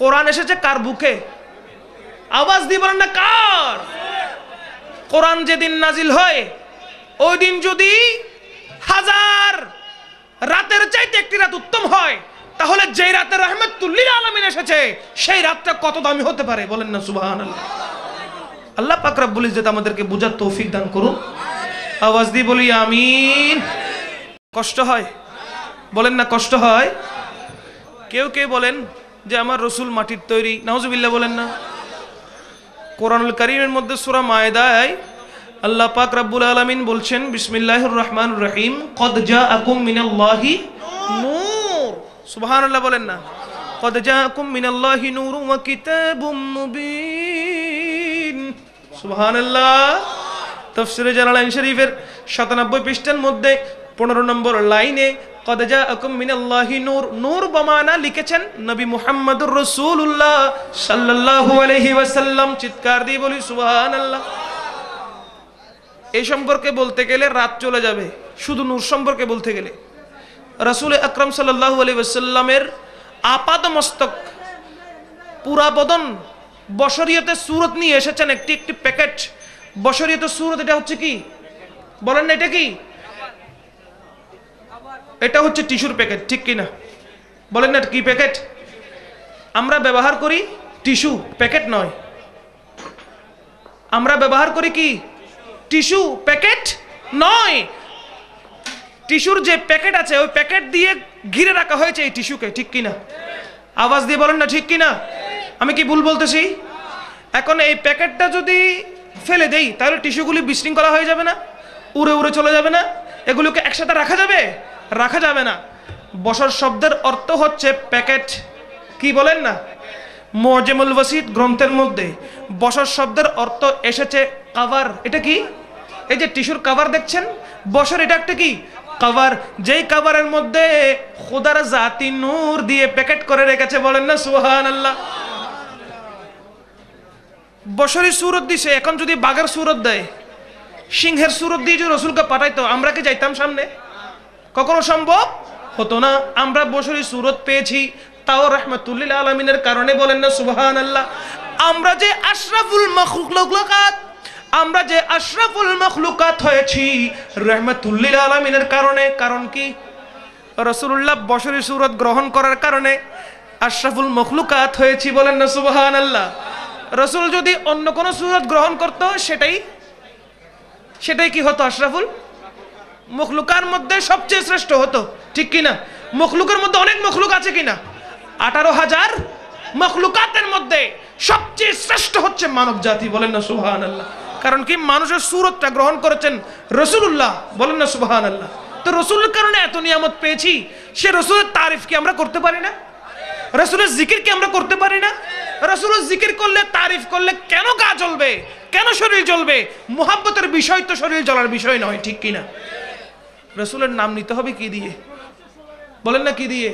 [SPEAKER 3] কোরআন এসেছে কার বুকে? আওয়াজ দিয়ে বলেন না কার? কোরআন যেদিন নাজিল হয়, ওই দিন যদি 1000 রাতের চাইতে একটি রাত উত্তম হয়, তাহলে যেই রাতে রাহমাতুল লিল আলামিন এসেছে সেই রাতটা কত দামি হতে পারে? বলেন না সুবহানাল্লাহ। আল্লাহ পাক রব্বুল ইজ্জত আমাদেরকে বুঝার তৌফিক দান করুন। আওয়াজ দিয়ে বলি আমিন। কষ্ট হয়? বলেন না কষ্ট হয়? কেউ কেউ বলেন যে আমার রাসূল মাটির তৈরি, নাউজুবিল্লাহ বলেন না। কোরআনুল কারীমের মধ্যে সূরা মায়েদায় আল্লাহ পাক রব্বুল আলামিন বলছেন, বিসমিল্লাহির রহমানির রহিম, কদ জাআকুম মিনাল্লাহি নূর। সুবহানাল্লাহ বলেন না। কদ জাআকুম মিনাল্লাহি নূরুন ওয়া কিতাবুম মুবিন। সুবহানাল্লাহ। তাফসীরে জালালাইন শরীফের 97 পৃষ্ঠার মধ্যে 15 নম্বর লাইনে কদ জাআকুম মিনাল্লাহি নূর, নূর বমানা লিখেছেন নবী মুহাম্মদুর রাসূলুল্লাহ সাল্লাল্লাহু আলাইহি ওয়াসাল্লাম। চিৎকার দিয়ে বলি সুবহানাল্লাহ। এই সম্পর্কে বলতে গেলে রাত চলে যাবে, শুধু নূর সম্পর্কে বলতে গেলে। রাসূল আকরাম সাল্লাল্লাহু আলাইহি ওয়াসাল্লামের আপাদ মস্তক পুরা বদন বশরিয়তের সূরত নিয়ে এসেছেন একটি একটি প্যাকেট। বশরিয়তের সূরত এটা হচ্ছে কি? বলেন না এটা কি? এটা হচ্ছে টিস্যুর প্যাকেট, ঠিক কি না? বলেন না কি প্যাকেট? আমরা ব্যবহার করি টিস্যু, প্যাকেট নয়। আমরা ব্যবহার করি কি? টিস্যু, প্যাকেট নয়। টিস্যুর যে প্যাকেট আছে ওই প্যাকেট দিয়ে ঘিরে রাখা হয়েছে এই টিস্যুকে, ঠিক কিনা? আওয়াজ দিয়ে বলেন না ঠিক কিনা? আমি কি ভুল বলতেছি? এখন এই প্যাকেটটা যদি ফেলে দেই তাহলে টিস্যুগুলি বিশৃঙ্খলা হয়ে যাবে না? উড়ে উড়ে চলে যাবে না? এগুলোকে একসাথে রাখা যাবে? রাখা যাবে না। বশর শব্দের অর্থ হচ্ছে প্যাকেট। কি বলেন না? মুআজ্জামুল ওয়াসিত গ্রন্থের মধ্যে বশর শব্দের অর্থ এসেছে কভার। এটা কি? এই যে টিস্যুর কভার দেখছেন, বশর এটা একটা কি? কভার। যেই কভারের মধ্যে খোদার জাতি নূর দিয়ে প্যাকেট করে রেখেছে। বলেন না সুবহানাল্লাহ। বশরের সূরত দিছে, এখন যদি বাঘের সূরত দেয়, সিংহের সূরত দিয়ে যদি রাসূলকে পাঠাইতো, আমরা কি যাইতাম সামনে? কখনো সম্ভব হতো না। আমরা বশরের সূরত পেয়েছি, তাও রাহমাতুল লিল আলামিনের কারণে। বলেন না সুবহানাল্লাহ। আমরা যে আশরাফুল মাখলুকাত, আমরা যে আশরাফুল মাখলুকাত হয়েছি রাহমাতুল লিল আলামিনের কারণে। কারণ কি? রাসূলুল্লাহ বশরের সূরত গ্রহণ করার কারণে আশরাফুল মাখলুকাত হয়েছি। বলেন না সুবহানাল্লাহ। রসুল যদি অন্য কোনো সুরত গ্রহণ করত সেটাই কি হতো? আশরাফুল মখলুকার মধ্যে সবচেয়ে শ্রেষ্ঠ হতো, ঠিক কিনা? মখলুকের মধ্যে অনেক মখলুক আছে কিনা? 18,000 মখলুকাতের মধ্যে সবচেয়ে শ্রেষ্ঠ হচ্ছে মানব জাতি, বলেন না সুবহানাল্লাহ। কারণ কি? মানুষের সুরতটা গ্রহণ করেছেন রাসূলুল্লাহ, বলেন না সুবহানাল্লাহ। তো রসুলের কারণে এত নিয়ামত পেয়েছি, সে রসুলের তারিফ কি আমরা করতে পারি না? রসুলের জিকির কি আমরা করতে পারি না? রসুলের জিকির করলে, তারিফ করলে কেন গা জ্বলবে, কেন শরীর জ্বলবে? মুহাব্বতের বিষয় তো শরীর জ্বলার বিষয় নয়, ঠিক কিনা? রসুলের নাম নিতে হবে কি দিয়ে? বলেন না কি দিয়ে?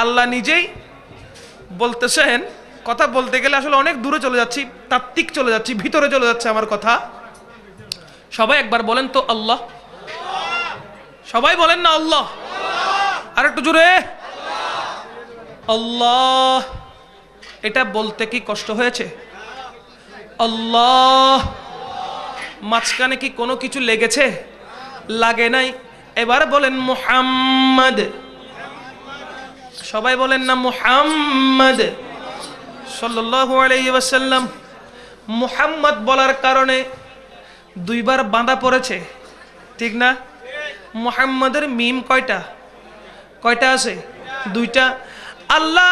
[SPEAKER 3] আল্লাহ নিজেই বলতেছেন, কথা বলতে গেলে আসলে অনেক দূরে চলে যাচ্ছি, তাত্ত্বিক চলে যাচ্ছি, ভিতরে চলে যাচ্ছে আমার কথা। সবাই একবার বলেন তো আল্লাহ, সবাই বলেন না আল্লাহ, আর একটু জোরে আল্লাহ। এটা বলতে কি কষ্ট হয়েছে? আল্লাহ। মাঝখানে কি কোনো কিছু লেগেছে? লাগে নাই। এবার বলেন মুহাম্মদ, সবাই বলেন না মুহাম্মদ সাল্লাল্লাহু আলাইহি ওয়াসাল্লাম। মুহাম্মদ বলার কারণে দুইবার বাঁধা পড়েছে, ঠিক না? মুহাম্মাদের মিম কয়টা আছে? দুইটা। আল্লাহ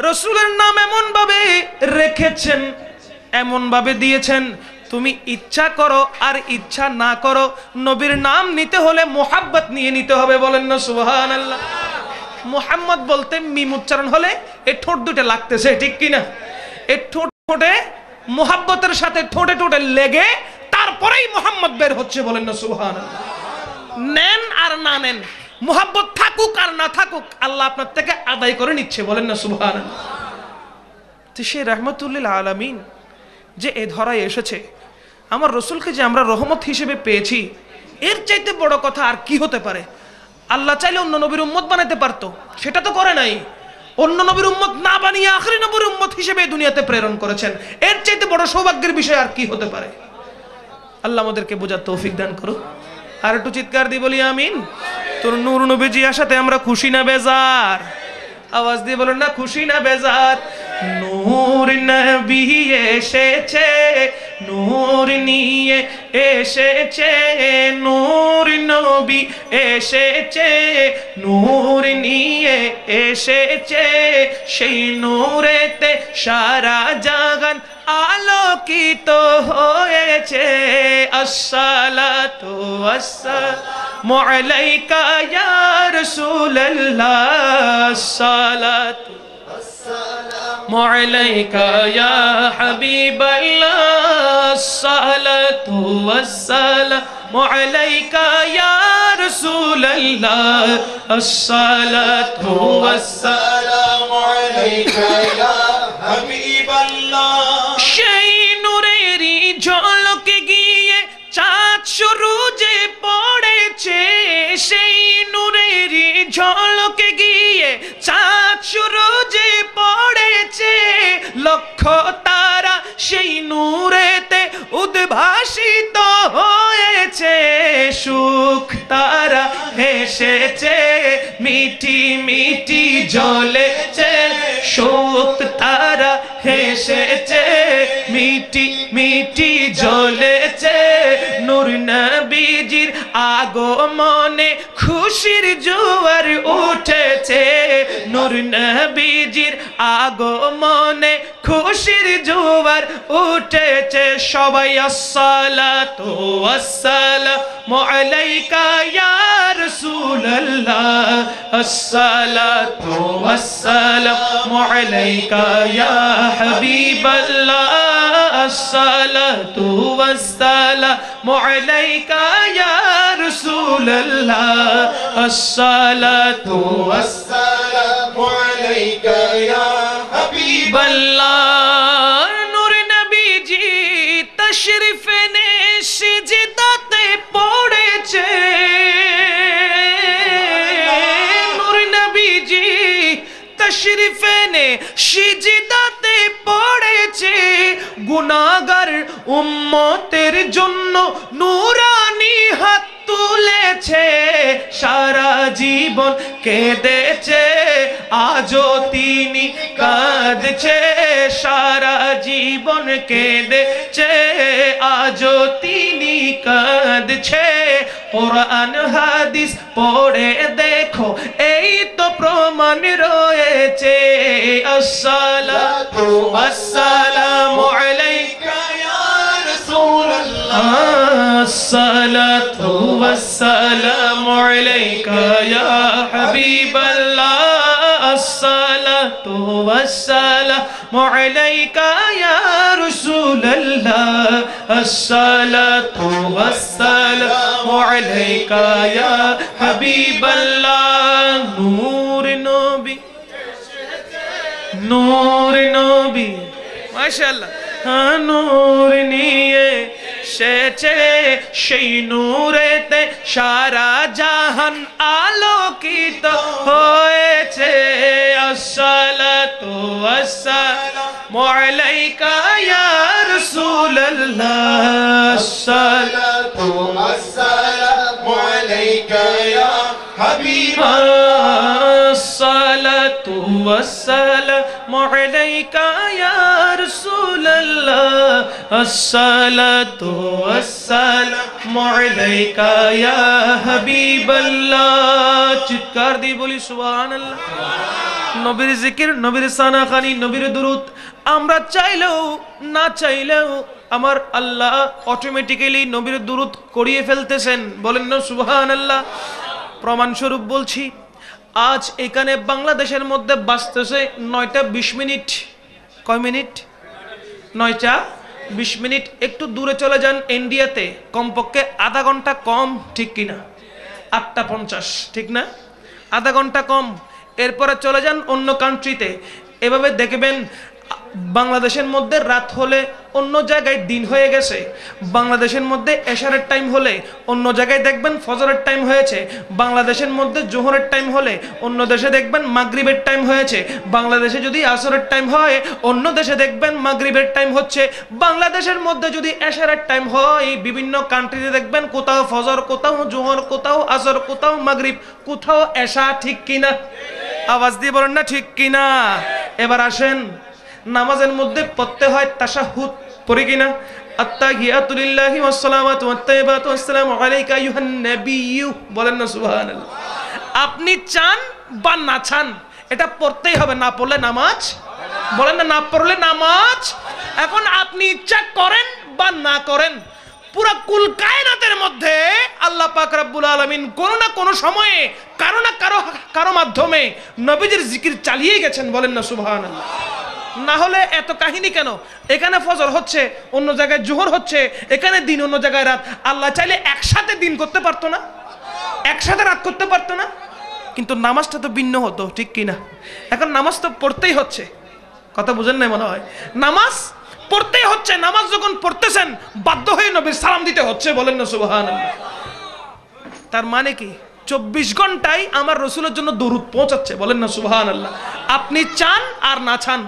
[SPEAKER 3] রসুলের নাম এমন ভাবে রেখেছেন, এমন ভাবে দিয়েছেন, তুমি ইচ্ছা করো আর ইচ্ছা না করো, নবীর নাম নিতে হলে মুহাব্বত নিয়ে নিতে হবে, বলেন না সুবহানাল্লাহ। মুহাম্মদ বলতে মিম উচ্চারণ হলে এই ঠোঁট দুটো লাগতেছে, ঠিক কিনা? এই ঠোঁটে মুহাব্বতের সাথে ঠোঁটে লেগে তারপরেই মুহাম্মদ বের হচ্ছে, বলেন না সুবহানাল্লাহ। নেন আর না নেন, মুহাব্বত থাকুক আর না থাকুক, আল্লাহ আপনার থেকে আদায় করে নিচ্ছে, বলেন না সুবহানাল্লাহ। তো সেই রাহমাতুল আলামিন যে এ ধরায় এসেছে, আমার রসুলকে যে আমরা রহমত হিসেবে পেয়েছি, এর চাইতে বড় কথা আর কি হতে পারে? আল্লাহ চাইলে অন্য নবীর উম্মত বানাতে পারতো, সেটা তো করে নাই। অন্য নবীর উম্মত না বানিয়ে আখরি নবীর উম্মত হিসেবে দুনিয়াতে প্রেরণ করেছেন, এর চাইতে বড় সৌভাগ্যের বিষয় আর কি হতে পারে? আল্লাহ আমাদেরকে বোঝার তৌফিক দান করো। আর একটু চিৎকার দিয়ে বলি আমিন। তোর নূর নবীজি আসাতে আমরা খুশি না বেজার? আওয়াজ দিয়ে বলেন না, খুশি না বেজার? নূর নবী এসেছে, নূর নিয়ে এসেছে, নূর নবী এসেছে, নূর নিয়ে এসেছে, সেই নূরেতে সারা জাহান আলোকিত হয়েছে। আসসালাতু ওয়াসসালামু আলাইকা ইয়া রাসূলুল্লাহ, আসসালাতু ওয়াসসালামু আলাইকা ইয়া হাবিবাল্লাহ, আসসালাতু ওয়াসসালামু আলাইকা ইয়া রাসূলুল্লাহ, আসসালাতু ওয়াসসালামু আলাইকা ইয়া হাবিবাল্লাহ। সেই নূরেরই ঝলকে গিয়ে চাঁদ সূরজে পড়েছে, সেই নূরেরই ঝলকে গিয়ে চাঁদ সূরজে পড়েছে, লক্ষ তারা সেই নূরেতে উদ্ভাসিত হয়েছে, সুখ তারা হেসেছে, মিটি মিটি জ্বলেছে, সুখ তারা হেসেছে, মিটি মিটি জ্বলেছে, নূর নবীজির আগমনে খুশির জোয়ার উঠেছে, নূর নবীজির আগমনে খুশির জোয়ার উঠেছে। সবাই আসসালাতু ওয়াসসালামু আলাইকা ইয়া রাসূলুল্লাহ, আসসালাতু ওয়াসসালামু আলাইকা ইয়া হাবিবাল্লাহ, আসসালাতু ওয়াসসালামু আলাইকা ইয়া রাসূলুল্লাহ, আসসালাতু ওয়াসসালামু আলাইকা ইয়া হাবিবাল্লাহ। নূর নবীজি তশরিফ নে সিজদাতে পড়েছে, নূর নবীজি তশরিফ নে সিজদাতে পড়েছে, গুনাহগার উম্মতের জন্য নূরানি হাত তুলেছে, সারা জীবন কেঁদেছে, আজও তিনি কাঁদছে সারা জীবন কেঁদেছে আজও তিনি কাঁদছে কোরআন হাদিস পড়ে দেখো এই তো প্রমাণ রয়েছে আসসালাতু ওয়াসসালামু আলাইকা ইয়া রাসূলুল্লাহ আসসালাতু ওয়াসসালামু আলাইকা ইয়া হাবিবাল্লাহ আসসালাতু ওয়াসসালামু আলাইকা ইয়া রাসূলুল্লাহ আসসালাতু ওয়াসসালামু আলাইকা ইয়া হাবিবাল্লাহ নূর নবী নূর নবী মাশাআল্লাহ নূর নিয়ে সেচে সেই নূরেতে সারা জাহান আলোকিত হয়েছে আসসালাতু ওয়াসসালামু আলাইকা ইয়া রাসূলুল্লাহ আসসালাতু ওয়াসসালামু আলাইকা ইয়া হাবিবাল্লাহ আসসালাতু ওয়াসসালামু আলাইকা ইয়া রাসূলুল্লাহ আসসালাতু ওয়াসসালামু আলাইকা ইয়া হাবিবাল্লাহ চিৎকার দিয়ে বলি সুবহানাল্লাহ নবীর জিকির নবীর সানাখানি নবীর দুরূদ আমরা চাইলেও না চাইলেও আমার আল্লাহ অটোমেটিক্যালি নবীর দুরূদ করিয়ে ফেলতেছেন বলেন না সুবহানাল্লাহ প্রমাণ স্বরূপ বলছি আজ এখানে বাংলাদেশের মধ্যে বাজতেছে 9টা 20 মিনিট কয় মিনিট 9টা 20 মিনিট একটু দূরে চলে যান ইন্ডিয়াতে কমপক্ষে আধা ঘন্টা কম ঠিক কিনা 8টা 50 ঠিক না আধা ঘন্টা কম এরপরে চলে যান অন্য কান্ট্রিতে এভাবে দেখবেন বাংলাদেশের মধ্যে রাত হলে অন্য জায়গায় দিন হয়ে গেছে বাংলাদেশের মধ্যে এশারের টাইম হলে অন্য জায়গায় দেখবেন ফজরের টাইম হয়েছে বাংলাদেশের মধ্যে জোহরের টাইম হলে অন্য দেশে দেখবেন মাগরিবের টাইম হয়েছে বাংলাদেশে যদি আসরের টাইম হয় অন্য দেশে দেখবেন মাগরিবের টাইম হচ্ছে বাংলাদেশের মধ্যে যদি এশারের টাইম হয় বিভিন্ন কান্ট্রিতে দেখবেন কোথাও ফজর কোথাও জোহর কোথাও আসর কোথাও মাগরিব কোথাও এশা ঠিক কিনা আওয়াজ দিয়ে বলেন না ঠিক কিনা এবার আসেন নামাজের মধ্যে পড়তে হয় তাশাহুদ পড়ি কিনা আত্তাহিয়াতু লিল্লাহি ওয়াস সালাওয়াতু ওয়াত তাইয়্যিবাতু আসসালামু আলাইকা আইয়ুহান নাবিয়্যু বলেন না সুবহানাল্লাহ আপনি চান বা না চান এটা পড়তেই হবে না পড়লে নামাজ বলেন না না পড়লে নামাজ এখন আপনি ইচ্ছা করেন বা না করেন পুরো কুল কায়নাতের মধ্যে আল্লাহ পাক রব্বুল আলামিন কোন না কোন সময়ে কারো না কারো মাধ্যমে নবীজির জিকির চালিয়ে গেছেন বলেন না সুবহানাল্লাহ না হলে এত কাহিনী কেন এখানে ফজর হচ্ছে অন্য জায়গায় জোহর হচ্ছে এখানে দিন অন্য জায়গায় রাত আল্লাহ চাইলে একসাথে দিন করতে পারতো না একসাথে রাত করতে পারতো না কিন্তু নামাজটা তো ভিন্ন হতো ঠিক কিনা এখন নামাজ তো পড়তেই হচ্ছে কথা বুঝেন না মনে হয় নামাজ পড়তেই হচ্ছে নামাজ যখন পড়তেছেন বাধ্য হয়ে নবীর সালাম দিতে হচ্ছে বলেন না সুবহানাল্লাহ তার মানে কি 24 ঘন্টায় আমার রাসূলের জন্য দরুদ পৌঁছাচ্ছে বলেন না সুবহানাল্লাহ আপনি চান আর না চান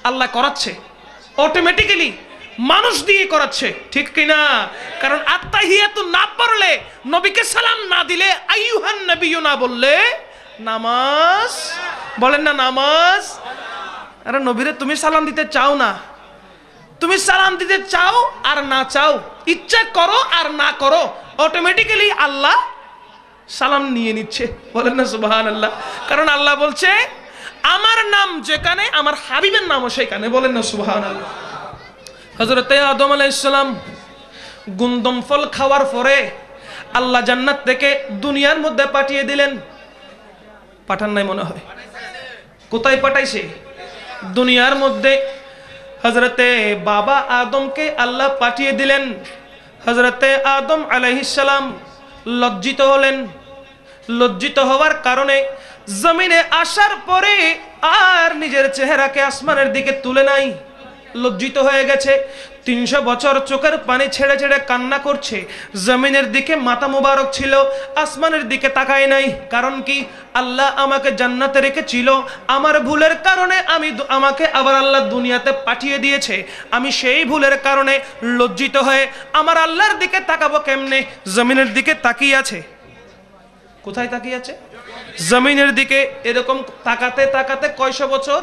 [SPEAKER 3] আল্লাহ করাচ্ছে অটোমেটিক্যালি মানুষ দিয়ে করাচ্ছে ঠিক কিনা কারণ আত্তাহিয়াতু না পড়লে নবীকে সালাম না দিলে আইয়ুহান নবিয়্যু না বললে নামাজ বলেন না নামাজ আরে নবীরে তুমি সালাম দিতে চাও না তুমি সালাম দিতে চাও আর না চাও ইচ্ছা করো আর না করো অটোমেটিক্যালি আল্লাহ সালাম নিয়ে নিচ্ছে বলেন না সুবহানাল্লাহ কারণ আল্লাহ বলছে আমার নাম যেখানে আমার হাবিবের নামও সেখানে বলেন না সুবহানাল্লাহ হযরত আদম আলাইহিস সালাম গুন্দম ফল খাওয়ার পরে আল্লাহ জান্নাত থেকে দুনিয়ার মধ্যে পাঠিয়ে দিলেন পাঠান নাই মনে হয় কোথায় পাঠাইছে দুনিয়ার মধ্যে হযরতে বাবা আদমকে আল্লাহ পাঠিয়ে দিলেন হযরতে আদম আলাইহিস সালাম লজ্জিত হলেন লজ্জিত হওয়ার কারণে জমিনে আসার পরে আর নিজের চেহারাকে আসমানের দিকে তুলে নাই লজ্জিত হয়ে গেছে 300 বছর চোখের পানি ছেড়ে ছেড়ে কান্না করছে জমিনের দিকে মাথা মোবারক ছিল আসমানের দিকে তাকায় নাই কারণ কি আল্লাহ আমাকে জান্নাতে রেখেছিল আমার ভুলের কারণে আমাকে আবার আল্লাহ দুনিয়াতে পাঠিয়ে দিয়েছে আমি সেই ভুলের কারণে লজ্জিত হয়ে আমার আল্লাহর দিকে তাকাবো কেমনে জমিনের দিকে তাকিয়ে আছে কোথায় তাকিয়ে আছে জমিনের দিকে এরকম তাকাতে তাকাতে কয়শো বছর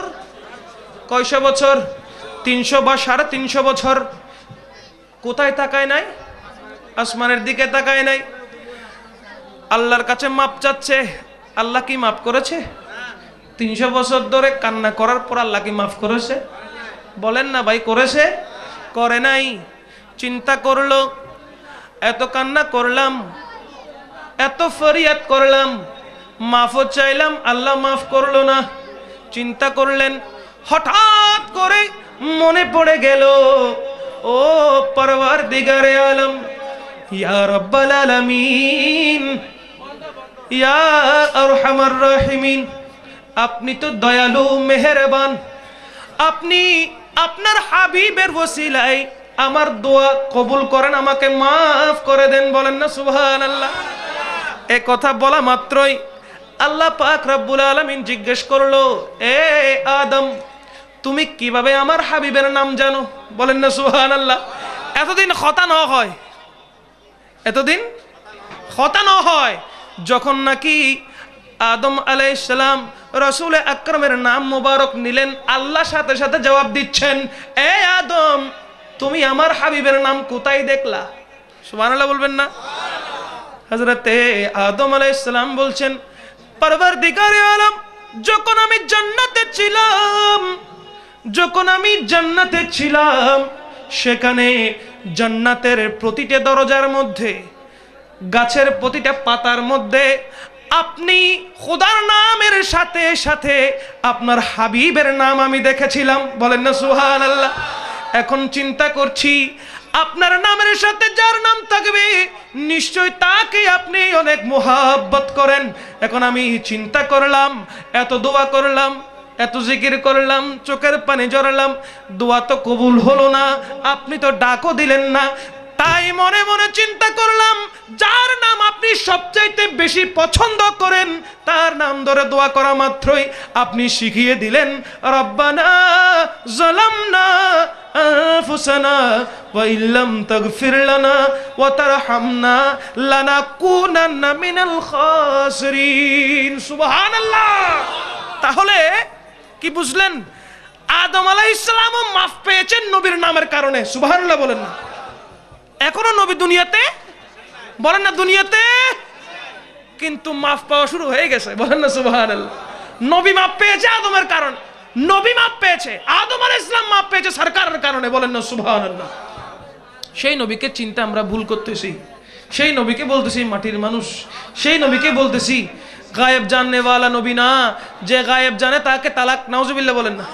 [SPEAKER 3] কয়শো বছর? 300 বা 350 বছর। কোথায় তাকায় নাই? আসমানের দিকে তাকায় নাই। আল্লাহর কাছে মাপ চাচ্ছে। আল্লাহ কি মাফ করেছে? 300 বছর ধরে কান্না করার পর আল্লাহ কি মাফ করেছে? বলেন না ভাই, করেছে? করে নাই। চিন্তা করলো, এত কান্না করলাম, এত ফরিয়াদ করলাম, মাফও চাইলাম, আল্লাহ মাফ করলো না। চিন্তা করলেন, হঠাৎ করে মনে পড়ে গেল, ও পরওয়ারদিগারে আলম, ইয়া রাব্বাল আলামিন, ইয়া আরহামার রাহিমিন, আপনি তো দয়ালু মেহেরবান, আপনি আপনার হাবিবের ওসিলায় আমার দোয়া কবুল করেন, আমাকে মাফ করে দেন। বলেন না সুবহানাল্লাহ। এ কথা বলা মাত্রই আল্লাহ পাক রব্বুল আলামিন জিজ্ঞেস করলো, এ আদম, তুমি কিভাবে আমার হাবিবের নাম জানো? বলেন না সুবহানাল্লাহ। এতদিন খতা ন হয়, এতদিন খতা ন হয়। যখন নাকি আদম আলাইহিস সালাম রাসূল আকরামের নাম মোবারক নিলেন, আল্লাহ সাথে সাথে জবাব দিচ্ছেন, এ আদম, তুমি আমার হাবিবের নাম কোথায় দেখলা? সুবহানাল্লাহ বলবেন না? হযরতে আদম আলাইহিস সালাম বলছেন, পরওয়ারদিগারে আলম, যখন আমি জান্নাতে ছিলাম, সেখানে জান্নাতের প্রতিটা দরজার মধ্যে, গাছের প্রতিটা পাতার মধ্যে আপনি খোদার নামের সাথে সাথে আপনার হাবিবের নাম আমি দেখেছিলাম। বলেন না সুবহানাল্লাহ। এখন চিন্তা করছি, আপনার নামের সাথে যার নাম থাকবে নিশ্চয় তাকে আপনি অনেক মোহাব্বত করেন। এখন আমি চিন্তা করলাম, এত দোয়া করলাম, এত জিকির করলাম, চোখের পানি ঝরালাম, দোয়া তো কবুল হলো না, আপনি তো ডাকও দিলেন না। তাই মনে মনে চিন্তা করলাম, যার নাম আপনি সবচাইতে বেশি পছন্দ করেন তার নাম ধরে দোয়া করা মাত্রই আপনি শিখিয়ে দিলেন, রব্বানা যালামনা আনফুসানা ওয়া ইল্লাম তাগফির লানা ওয়া তারহামনা লানাকুনান্না মিনাল খাসিরিন। সুবহানাল্লাহ। তাহলে কি বুঝলেন? আদম আলাইহিস সালামও মাফ পেয়েছেন নবীর নামের কারণে। সুবহানাল্লাহ বলেন না? এখনো নবী দুনিয়াতে, বলেন না দুনিয়াতে, কিন্তু মাফ পাওয়া শুরু হয়ে গেছে। বলেন না সুবহানাল্লাহ। নবী মাফ পেয়েছে আদমের কারণে, নবী মাফ পেয়েছে, আদম আলাইহিস সালাম মাফ পেয়েছে সরকারের কারণে। বলেন না সুবহানাল্লাহ। সেই নবীকে চিন্তা আমরা ভুল করতেছি, সেই নবীকে বলতেছি মাটির মানুষ, সেই নবীকে বলতেছি গায়েব জাননে ওয়ালা নবী না, যে গায়েব জানে তাকে তালাক। নাউজুবিল্লাহ বলেন না।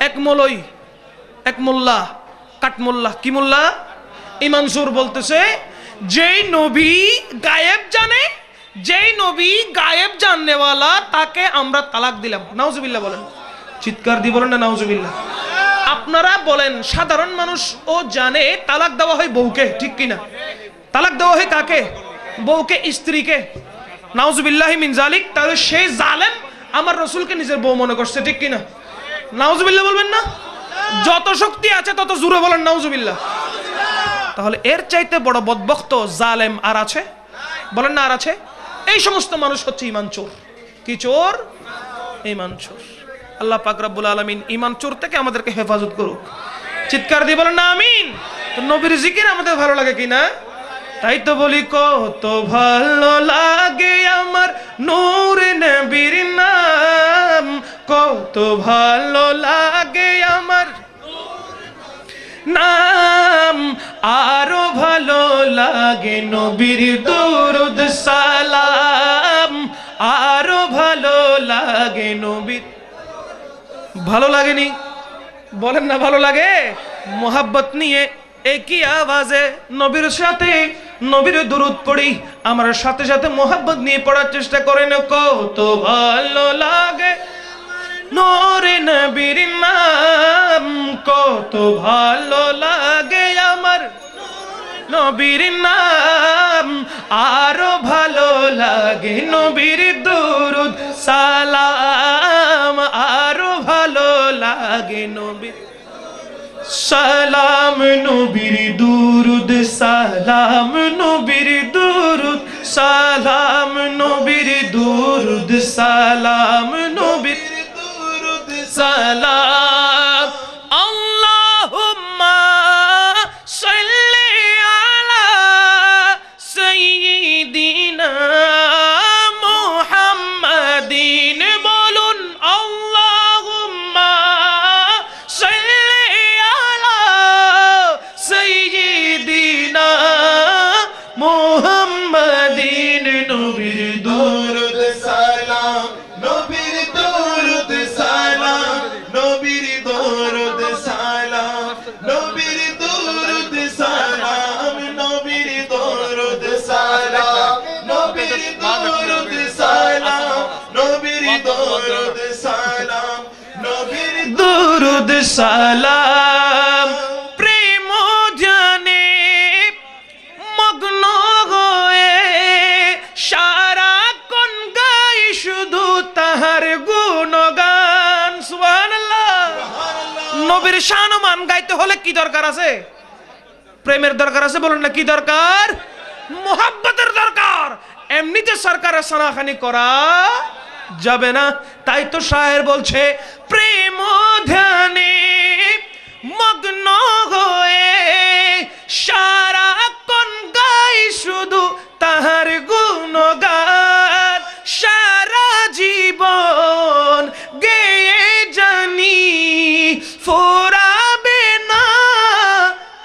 [SPEAKER 3] এক মৌলই, এক মোল্লা, কাটমোল্লা, কি মোল্লা, ইমানসুর বলতেছে, যেই নবী গায়েব জানে, যেই নবী গায়েব জাননেওয়ালা, তাকে আমরা তালাক দিলাম। নাউজুবিল্লাহ বলেন। চিৎকার দিয়ে বলেন না নাউজুবিল্লাহ। আপনারা বলেন, সাধারণ মানুষ ও জানে তালাক দেওয়া হয় বউকে, ঠিক কিনা? তালাক দেওয়া হয় কাকে? বউকে, স্ত্রীকে। নাউজুবিল্লাহি মিন জালিক। তাহলে সেই জালেম আমার রাসূলকে নিজের বউ মনে করছে, ঠিক কিনা? নাউজুবিল্লাহ বলবেন না? যত শক্তি আছে তত জোরে বলেন নাউজুবিল্লাহ। তাহলে এর চাইতে বড় বদবক্ত জালেম আর আছে? বলেন না আর আছে? এই সমস্ত মানুষ হচ্ছে ঈমান চোর। কি চোর? ঈমান চোর। আল্লাহ পাক রব্বুল আলামিন ঈমান চোর থেকে আমাদেরকে হেফাজত করুক। চিৎকার দিয়ে বলেন না আমিন। তো নবীর জিকির আমাদের ভালো লাগে কিনা? তাই তো বলি, কত ভালো লাগে আমার নূর নবীর নাম, কত ভালো লাগে আমার নাম, আরো ভালো লাগে নবীর দুরুদ সালাম, আরো ভালো লাগে নবীর। ভালো লাগেনি? বলেন না ভালো লাগে? মোহাব্বত নিয়ে একই আওয়াজে নবীর সাথে নবীর দুরুদ পড়ি, আমার সাথে সাথে মোহাব্বত নিয়ে পড়ার চেষ্টা করেন। কত ভালো লাগে নূরে নবীর নাম, কত ভালো লাগে আমার নবীর নাম, আরো ভালো লাগে নবীর দুরুদ সালাম, আরো ভালো লাগে নবীর সালাম, নবীর দুরুদ সালাম, নবীর দুরুদ সালাম, নবীর দুরুদ সালাম, নবীর দুরুদ সালাম,
[SPEAKER 5] নবীর দরুদ সালাম নবীর দরুদ সালাম নবীর দরুদ সালাম নবীর দরুদ সালাম নবীর
[SPEAKER 3] দুরুদ সালাম প্রেম জানে মগ্ন হয়ে সারাক্ষণ গাই শুধু তাহার গুণগান। সুবহানাল্লাহ। নবীর শানমান গাইতে হলে কি দরকার আছে? প্রেমের দরকার আছে। বলুন না কি দরকার? মোহাব্বতের দরকার। এমনিতে সরকারের সানাখানি করা যাবে না। তাই তো শায়ের বলছে প্রেম ধ্যানে মগ্ন হয়ে সারাক্ষণ গাই শুধু তাহার গুণগান। সারা জীবন গেয়ে জানি ফোরাবে না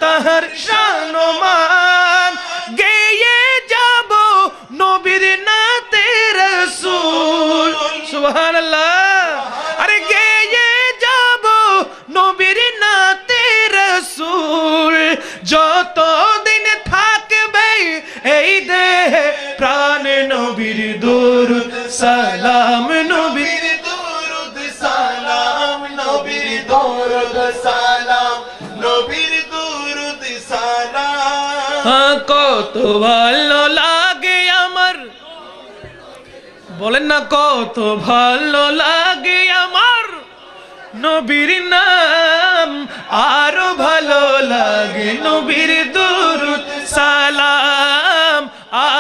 [SPEAKER 3] তাহার শানমান। গেয়ে যাব নবীর নাতে রাসূল। সুবহানাল্লাহ। আরে গেয়ে যাব নবীর নাতে রাসূল। যতদিন থাকবে এই দেহে প্রাণে নবীর দরুদ সালাম নবীর
[SPEAKER 5] দরুদ সালাম নবীর দরুদ সালাম নবীর দরুদ সালাম।
[SPEAKER 3] কত ভালো লাগে আমার, বলেন না কত ভালো লাগে আমার নবীর নাম। আরো ভালো লাগে নবীর দরুদ সালাম।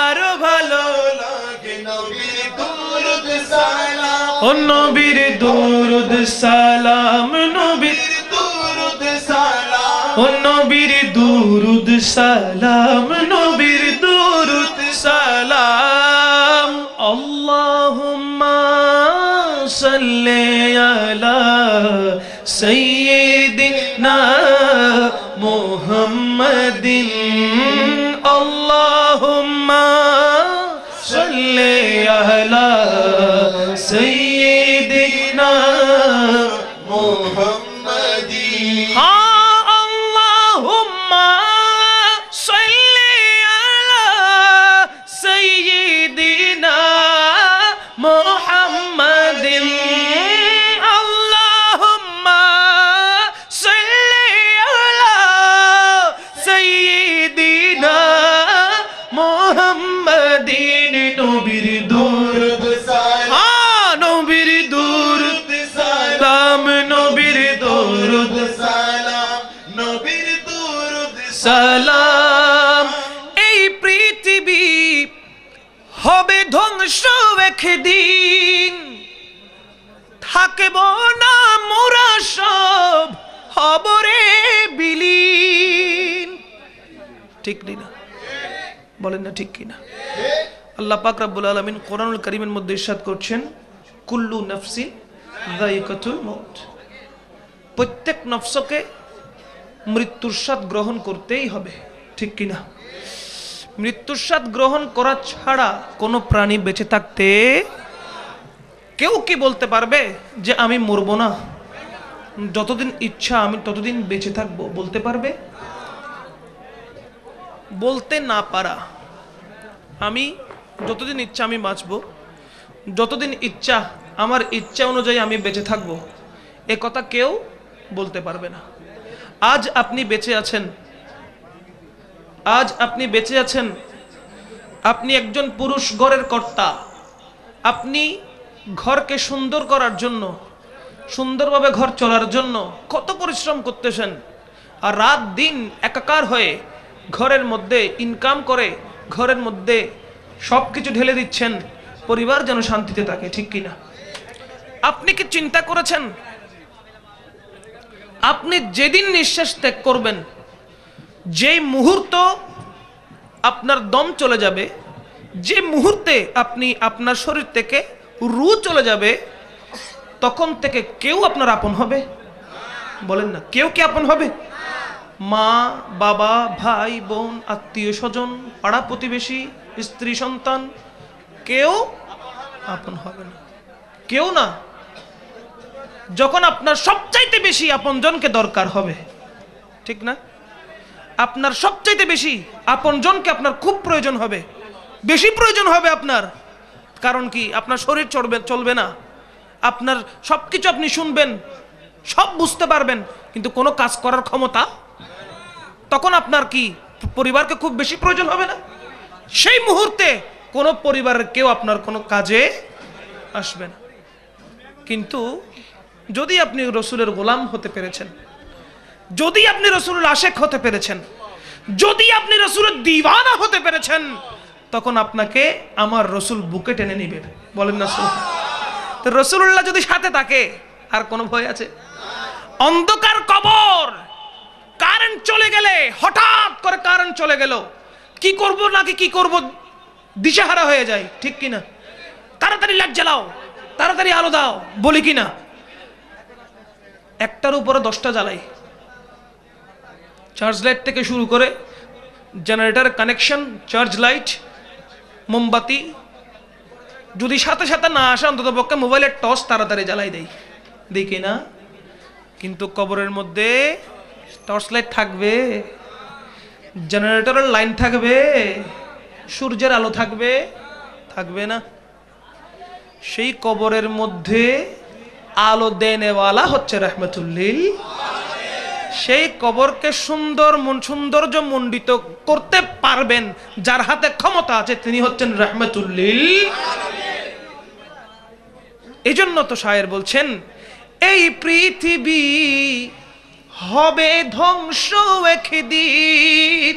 [SPEAKER 3] আরো ভালো
[SPEAKER 5] লাগে নবীর দরুদ সালাম
[SPEAKER 3] ও নবীর দরুদ সালাম নবীর
[SPEAKER 5] দরুদ সালাম
[SPEAKER 3] ও নবীর দরুদ সালাম নবীর দরুদ সালাম। আল্লাহুম্মা সাল্লি আলা সাইয়্যিদিনা মুহাম্মাদিন। আল্লাহুম্মা সাল্লি আলা সাইয়্যিদিনা
[SPEAKER 5] মুহাম্মাদিন।
[SPEAKER 3] আল্লাহুম্মা সাল্লি আলা সাইয়্যিদিনা মুহাম্মাদিন। আল্লাহুম্মা সাল্লি আলা সাইয়্যিদিনা মুহাম্মাদিন। নবীর দরুদ
[SPEAKER 5] সালাম
[SPEAKER 3] নবীর দরুদ সালাম নবীর দরুদ
[SPEAKER 5] সালাম নবীর দরুদ
[SPEAKER 3] সালাম। এই পৃথিবী হবে ধ্বংস একদিন, থাকব না মোরা সব হব রে বিলীন। ঠিক না? বলেন না ঠিক কিনা? আল্লাহ পাক রব্বুল আলামিন কোরআনুল কারীমের মধ্যে ইরশাদ করছেন কুল্লু নাফসিন যায়িকাতুল মউত। প্রত্যেক নফসকে মৃত্যুর স্বাদ গ্রহণ করতেই হবে। ঠিক কিনা? মৃত্যুর স্বাদ গ্রহণ করা ছাড়া কোনো প্রাণী বেঁচে থাকতে, কেউ কি বলতে পারবে যে আমি মরবো না, যতদিন ইচ্ছা আমি ততদিন বেঁচে থাকবো? বলতে পারবে? বলতে না পারা, আমি যতদিন ইচ্ছা আমি বাঁচবো, যতদিন ইচ্ছা আমার ইচ্ছা অনুযায়ী আমি বেঁচে থাকবো, এ কথা কেউ বলতে পারবে না। আজ আপনি বেঁচে আছেন, আজ আপনি বেঁচে আছেন, আপনি একজন পুরুষ ঘরের কর্তা। আপনি ঘরকে সুন্দর করার জন্য, সুন্দরভাবে ঘর চলার জন্য কত পরিশ্রম করতেছেন, আর রাত দিন একাকার হয়ে ঘরের মধ্যে ইনকাম করে ঘরের মধ্যে সব কিছু ঢেলে দিচ্ছেন পরিবার যেন শান্তিতে থাকে। ঠিক কিনা? আপনি কি চিন্তা করেছেন আপনি যেদিন নিঃশ্বাস ত্যাগ করবেন, যেই মুহূর্ত আপনার দম চলে যাবে, যে মুহূর্তে আপনি আপনার শরীর থেকে রূহ চলে যাবে, তখন থেকে কেউ আপনার আপন হবে? বলেন না, কেউ কি আপন হবে? মা বাবা ভাই বোন আত্মীয় স্বজন পাড়া প্রতিবেশী স্ত্রী সন্তান কেউ আপন হবে না, কেউ না। যখন আপনার সবচাইতে বেশি আপনজনকে দরকার হবে, ঠিক না? আপনার সবচাইতে বেশি আপনজনকে আপনার খুব প্রয়োজন হবে, বেশি প্রয়োজন হবে আপনার। কারণ কি? আপনার শরীর চলবে না, আপনার সব কিছু আপনি শুনবেন, সব বুঝতে পারবেন, কিন্তু কোনো কাজ করার ক্ষমতা, তখন আপনার কি পরিবারকে খুব বেশি প্রয়োজন হবে না? সেই মুহূর্তে কোনো পরিবারের কেউ আপনার কোনো কাজে আসবে না। কিন্তু যদি আপনি রসুলের গোলাম হতে পেরেছেন, যদি আপনি রসুলের আশেক হতে পেরেছেন, যদি আপনি রসুলের দিওয়ানা হতে পেরেছেন, তখন আপনাকে আমার রসুল বুকে টেনে নিবে। বলেন না সুবহানাল্লাহ। তো রসুল্লাহ যদি সাথে থাকে আর কোনো ভয় আছে? অন্ধকার কবর, কারেন্ট চলে গেলে, হঠাৎ করে কারেন্ট চলে গেল, কি করব নাকি কি করব দিশেহারা হয়ে যায়, ঠিক কিনা? তাড়াতাড়ি লাইট জ্বালাও, তাড়াতাড়ি আলো দাও, বলি কিনা? একটার উপরে 10টা জ্বালাই, চার্জ লাইট থেকে শুরু করে জেনারেটর কানেকশন, চার্জ লাইট, মোমবাতি, যদি সাথে সাথে না আসে অন্তত পক্ষে মোবাইলের টর্চ তাড়াতাড়ি জ্বালাই দেই, দেখি না? কিন্তু কবরের মধ্যে টর্চ লাইট থাকবে, জেনারেটরের লাইন থাকবে, সূর্যের আলো থাকবে? থাকবে না। সেই কবরের মধ্যে আলো দেনেওয়ালা হচ্ছে রাহমাতুল্লিল। সেই কবরকে সৌন্দর্য মণ্ডিত করতে পারবেন যার হাতে ক্ষমতা আছে, তিনি হচ্ছেন রাহমাতুল্লিল। এই জন্য তো শায়ের বলছেন, এই পৃথিবী হবে ধ্বংস একদিন,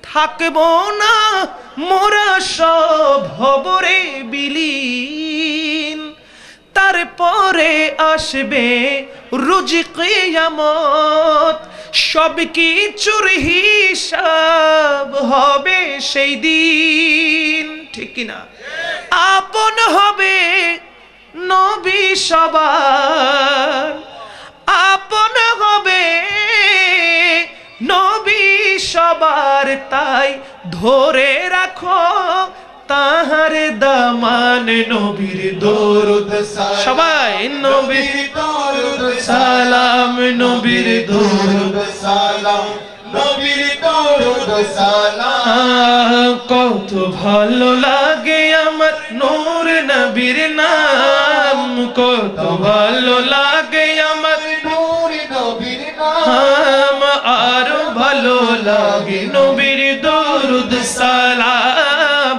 [SPEAKER 3] থাকবো না মোরা সব হবরে বিলীন, তারপরে আসবে রোজ কিয়ামত, সব কিছুর হিসাব হবে সেই দিন, ঠিক কিনা? আপন হবে নবী সবার, আপন হবে নবী সবার, তাই ধরে রাখো তাহার দামান, নবীর দরুদ সবাই, নবীর দরুদ সালাম, নবীর দরুদ সালাম, নবীর দরুদ সালাম। কত ভালো লাগে আমার নূর নবীর নাম, কত ভালো লাগে আমার নূর নবীর নাম, আরো ভালো লাগে নবীর দরুদ সালাম,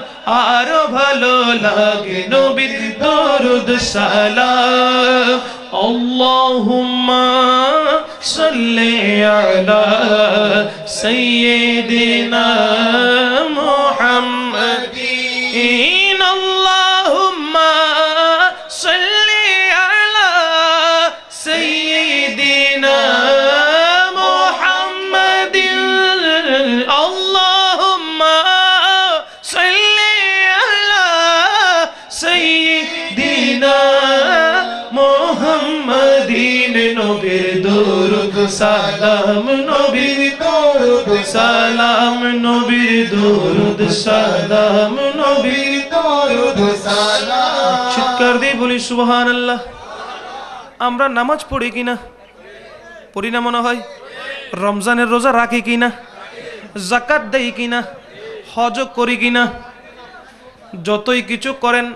[SPEAKER 3] আরো ভালো লাগে নবীর দরুদ সালাম। আল্লাহুম্মা সাল্লি আলা সাইয়্যিদিনা মুহাম্মাদিন, আল্লাহুম্মা সাল্লি আলা সাইয়্যিদিনা মুহাম্মাদিন, আল্লাহুম্মা সাল্লি আলা সাইয়্যিদিনা মুহাম্মাদিন, নবীর দরুদ সালাম, নবীর দরুদ সালাম, নবীর দরুদ সালাম, নবীর দরুদ সালাম। চিৎকার দিয়ে বলি সুবহানাল্লাহ। আমরা নামাজ পড়ি কিনা? পড়ি না মনে হয়। রমজানের রোজা রাখি কিনা? যাকাত দেই কিনা? হজ করি কিনা? যতই কিছু করেন,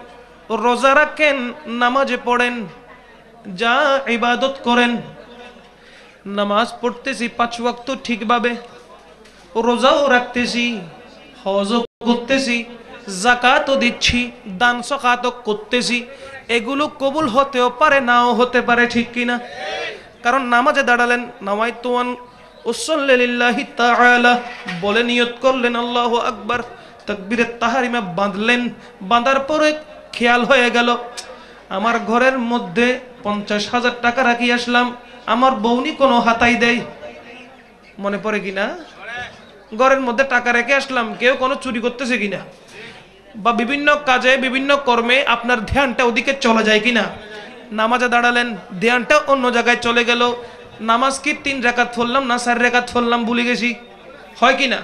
[SPEAKER 3] রোজা রাখেন, নামাজে পড়েন, যা ইবাদত করেন, নামাজ পড়তেছি 5 ওয়াক্ত ঠিকভাবে, রোজাও রাখতেছি, হজও করতেছি, যাকাতও দিচ্ছি, দান সকাতও করতেছি, এগুলো কবুল হতেও পারে, নাও হতে পারে, ঠিক কিনা? কারণ নামাজে দাঁড়ালেন, নামাইতু আন উসাল্লি লিল্লাহি তাআলা বলে নিয়ত করলেন, আল্লাহু আকবার, তাকবীরে তাহরিমা বাঁধলেন, বাঁধার পরে খেয়াল হয়ে গেল আমার ঘরের মধ্যে 50,000 টাকা রাখি আসলাম, আমার বউনি কোনো হাতাই দেয়, মনে পড়ে কিনা? ঘরের মধ্যে টাকা রেখে আসলাম, কেউ কোনো চুরি করতেছে কিনা, বা বিভিন্ন কাজে বিভিন্ন কর্মে আপনার ধ্যানটা ওদিকে চলে যায় কিনা? নামাজে দাঁড়ালেন, ধ্যানটা অন্য জায়গায় চলে গেল, নামাজ কি 3 রাকাত পড়লাম না 4 রাকাত পড়লাম ভুলে গেছি, হয় কিনা?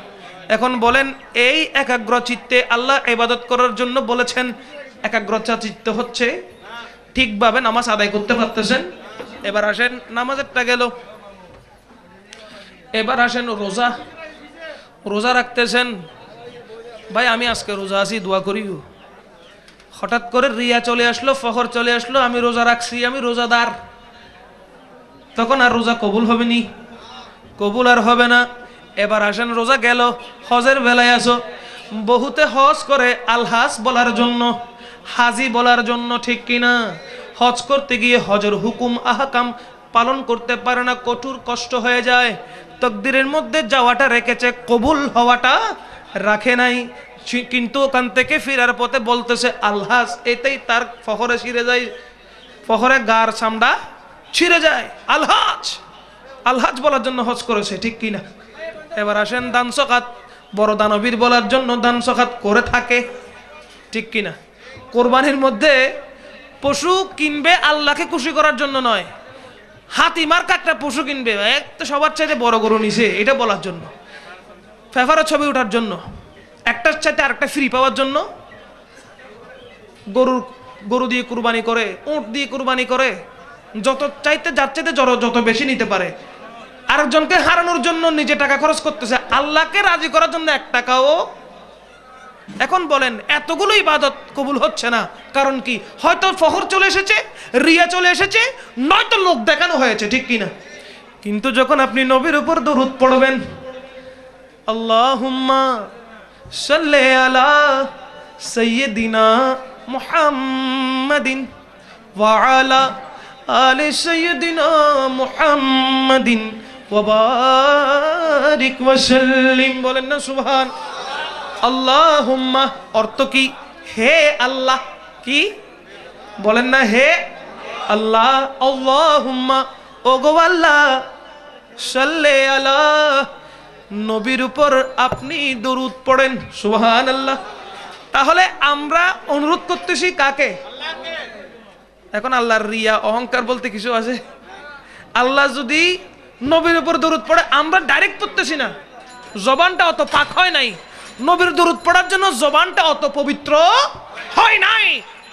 [SPEAKER 3] এখন বলেন, এই একাগ্র চিত্তে আল্লাহ ইবাদত করার জন্য বলেছেন, একাগ্রতা চিত্ত হচ্ছে ঠিকভাবে নামাজ আদায় করতে পারতেছেন? এবার আসেন, নামাজেরটা গেল, এবার আসেন রোজা, রোজা রাখতেছেন, ভাই আমি আজকে রোজা আছি দোয়া করিও। হঠাৎ করে রিয়া চলে আসলো, ফখর চলে আসলো, আমি রোজা রাখছি, আমি রোজাদার, তখন আর রোজা কবুল হবে নি, কবুল আর হবে না। এবার আসেন রোজা গেল, হজের বেলায় আসো, বহুতে হজ করে আলহাজ বলার জন্য, হাজি বলার জন্য, ঠিক কিনা? হজ করতে গিয়ে হজের হুকুম আহকাম পালন করতে পারে না, কঠোর কষ্ট হয়ে যায়। তকদিরের মধ্যে যাওয়াটা রেখেছে, কবুল হওয়াটা রাখে নাই, কিন্তু ওখান থেকে ফিরার পথে বলতেছে আলহাজ, এতেই তার ফখরে ছিঁড়ে যায়, ফখরে গার চামড়া ছিঁড়ে যায়। আলহাজ, আলহাজ বলার জন্য হজ করেছে, ঠিক কিনা? এবার আসেন দান সকাত, বড় দানবীর বলার জন্য দান সকাত করে থাকে, ঠিক কিনা? কোরবানির মধ্যে পশু কিনবে আল্লাহকে খুশি করার জন্য নয়, হাতি মার্কা একটা পশু কিনবে, একটা সবার চাইতে বড় গরু নিছে এটা বলার জন্য, ফেফারে ছবি ওঠার জন্য, একটার চাইতে আরেকটা ফ্রি পাওয়ার জন্য গরু দিয়ে কুরবানি করে, উট দিয়ে কুরবানি করে, যত চাইতে যার চাইতে যত বেশি নিতে পারে, আরেকজনকে হারানোর জন্য নিজে টাকা খরচ করতেছে, আল্লাহকে রাজি করার জন্য 1 টাকাও। এখন বলেন এতগুলো ইবাদত কবুল হচ্ছে না, কারণ কি? হয়তো ফখর চলে এসেছে, রিয়া চলে এসেছে, নয়তো লোক দেখানো হয়েছে, ঠিক কিনা? কিন্তু যখন আপনি নবীর উপর দরুদ পড়বেন, আল্লাহুম্মা সাল্লি আলা সাইয়্যিদিনা মুহাম্মাদিন ওয়া আলা আলি সাইয়্যিদিনা মুহাম্মাদিন ওয়া বারিক ওয়া সাল্লিম, বলেন না সুবহান। আল্লাহুম্মা অর্থ কি? হে আল্লাহ, কি বলেন না? হে আল্লাহ, আল্লাহুম্মা ওগো আল্লাহ, সাল্লি আলা নবীর উপর আপনি দরুদ পড়েন, সুবহানাল্লাহ। তাহলে আমরা অনুরোধ করতেছি কাকে? এখন আল্লাহর রিয়া অহংকার বলতে কিছু আছে? আল্লাহ যদি নবীর উপর দরুদ পড়ে, আমরা ডাইরেক্ট পড়তেছি না, জবানটা অত পাক হয় নাই, নবীর দরুদ পড়ার জন্য জবানটা অত পবিত্র হয় নাই,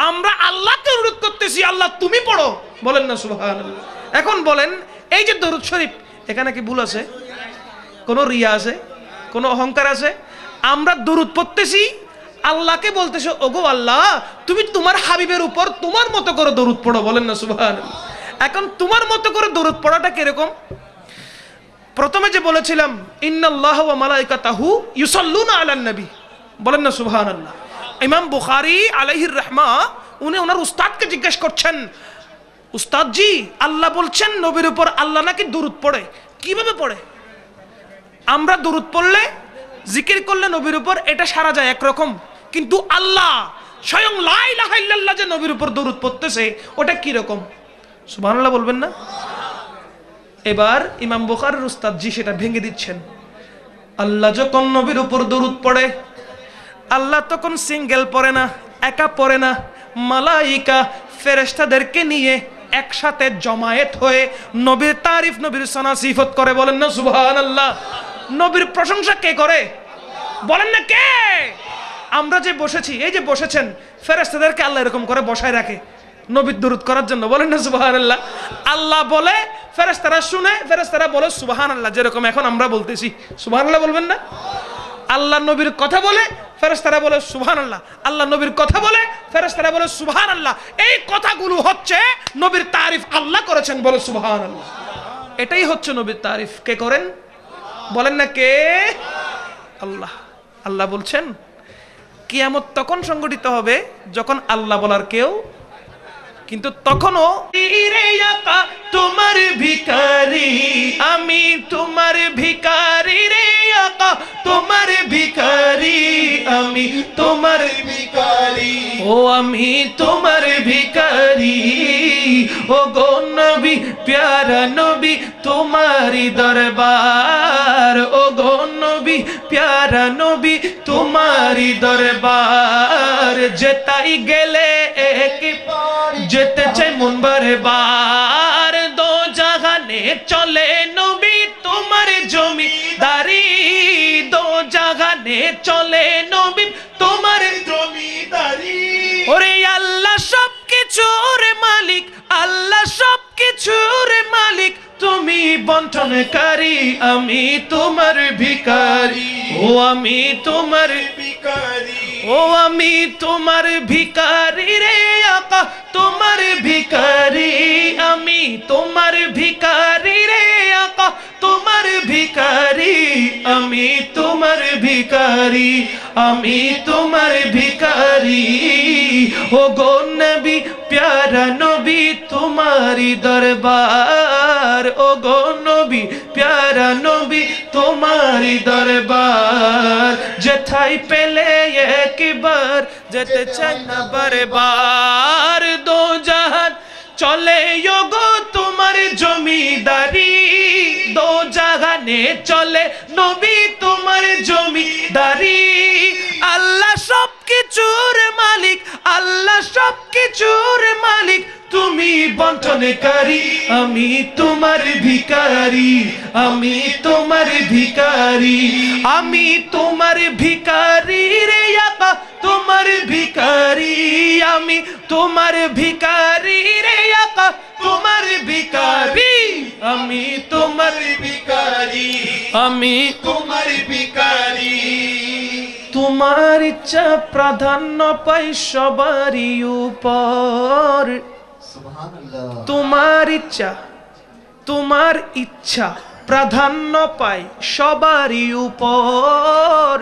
[SPEAKER 3] আমরা আল্লাহকে অনুরোধ করতেছি আল্লাহ তুমি পড়ো, বলেন না সুবহানাল্লাহ। এখন বলেন এই যে দরুদ শরীফ, এখানে কি ভুল আছে? কোন রিয়া আছে? কোন অহংকার আছে? আমরা দরুদ পড়তেছি, আল্লাহকে বলতেছো ওগো আল্লাহ তুমি তোমার হাবিবের উপর তোমার মতো করে দরুদ পড়ো, বলেন না সুবহানাল্লাহ। এখন তোমার মতো করে দরুদ পড়াটা কিরকম? প্রথমে যে বলেছিলাম ইন্নাল্লাহা ওয়া মালাইকাতাহু ইউসাল্লুনা আলান নবী, বলেন না সুবহানাল্লাহ। ইমাম বুখারী আলাইহির রাহমা উনি ওনার উস্তাদকে জিজ্ঞেস করছেন, উস্তাদ জি আল্লাহ বলছেন নবীর উপর আল্লাহ নাকি দরুদ পড়ে, কিভাবে পড়ে? আমরা দরুদ পড়লে, জিকির করলে নবীর উপর এটা সারা যায় একরকম, কিন্তু আল্লাহ স্বয়ং লা ইলাহা ইল্লাল্লাহ যে নবীর উপর দরুদ পড়তেছে ওটা কি রকম? সুবহানাল্লাহ বলবেন না? এবার ইমাম বুখারীর উস্তাদ জি সেটা ভেঙে দিচ্ছেন। আল্লাহ যখন নবীর উপর দরুদ পড়ে, আল্লাহ তখন সিঙ্গেল পড়ে না, একা পড়ে না, মালাইকা ফেরেশতাদেরকে নিয়ে একসাথে জমায়েত হয়ে নবীর তারিফ, নবীর সানা সিফত করে, বলেন না সুবহানাল্লাহ। নবীর প্রশংসা কে করে? বলেন না কে? আমরা যে বসেছি, এই যে বসেছেন, ফেরেশতাদেরকে আল্লাহ এরকম করে বসায় রাখে নবীর দরুদ করার জন্য, বলেন না সুবহানাল্লাহ। আল্লাহ বলে, ফেরেশতারা শুনে, ফেরেশতারা বলে সুবহানাল্লাহ, যেরকম এখন আমরা বলতেছি সুবহানাল্লাহ, বলবেন না? আল্লাহ নবীর কথা বলে, ফেরেশতারা বলে সুবহানাল্লাহ, আল্লাহ নবীর কথা বলে, ফেরেশতারা বলে সুবহানাল্লাহ। এই কথাগুলো হচ্ছে নবীর তারিফ, আল্লাহ করেছেন, বলে সুবহানাল্লাহ। এটাই হচ্ছে নবীর তারিফ। কে করেন? বলেন না কে? আল্লাহ। আল্লাহ বলছেন কিয়ামত তখন সংগঠিত হবে যখন আল্লাহ বলার কেউ, কিন্তু তখনও তোমার ভিখারি, আমি তোমার ভিখারি রে আকা, তোমার ভিখারি, আমি তোমার ভিখারি, ও আমি তোমার ভিখারি, ও গো নবী প্যারা নবী তোমারি দরবার, ও গো নবী প্যারা নবী তোমারি দরবার, যেতাই গেলে একবার যেতে চাই মন বারবার, দো জাহানে চলে নবী তোমার জমিদারি, দো জাহানে চলে নবী তোমার জমিদারি, ওরে আল্লাহ সবকিছুর মালিক, আল্লাহ সবকিছুর মালিক, তুমি বন্টনকারী, আমি তোমার ভিখারি। ও আমি তোমার
[SPEAKER 5] ভিখারি,
[SPEAKER 3] ও আমি তোমার ভিখারি রে আকা, তোমার ভিখারি। আমি তোমার ভিখারি রে আকা, তোমার ভিখারি। আমি তোমার ভিখারি, আমি তোমার ভিখারি। ও গো নবী প্যারা নবী তোমারি দরবার। ও গো নবী প্যারা নবী তোমারি দরবার। যেথায় পেলে একবার যেতে চাই না বারবার। দো জাহান চলে গো তোমার জমিদারি। দো জাহানে চলে নবী তোমার জমিদারি। আল্লাহ সব কিছুর মালিক, আল্লাহ সব কিছুর মালিক। তুমি বন্টনকারী, আমি তোমার ভিখারি। আমি তোমার ভিখারি, আমি তোমার ভিখারি রে আকা, তোমার ভিখারি। আমি তোমার ভিখারি রে আকা, তোমার ভিখারি। আমি তোমার
[SPEAKER 5] ভিখারি,
[SPEAKER 3] আমি
[SPEAKER 5] তোমার ভিখারি।
[SPEAKER 3] তোমার ইচ্ছা প্রাধান্য পাই সবারই উপর। তোমার ইচ্ছা, তোমার ইচ্ছা প্রাধান্য পায় সবারই উপর।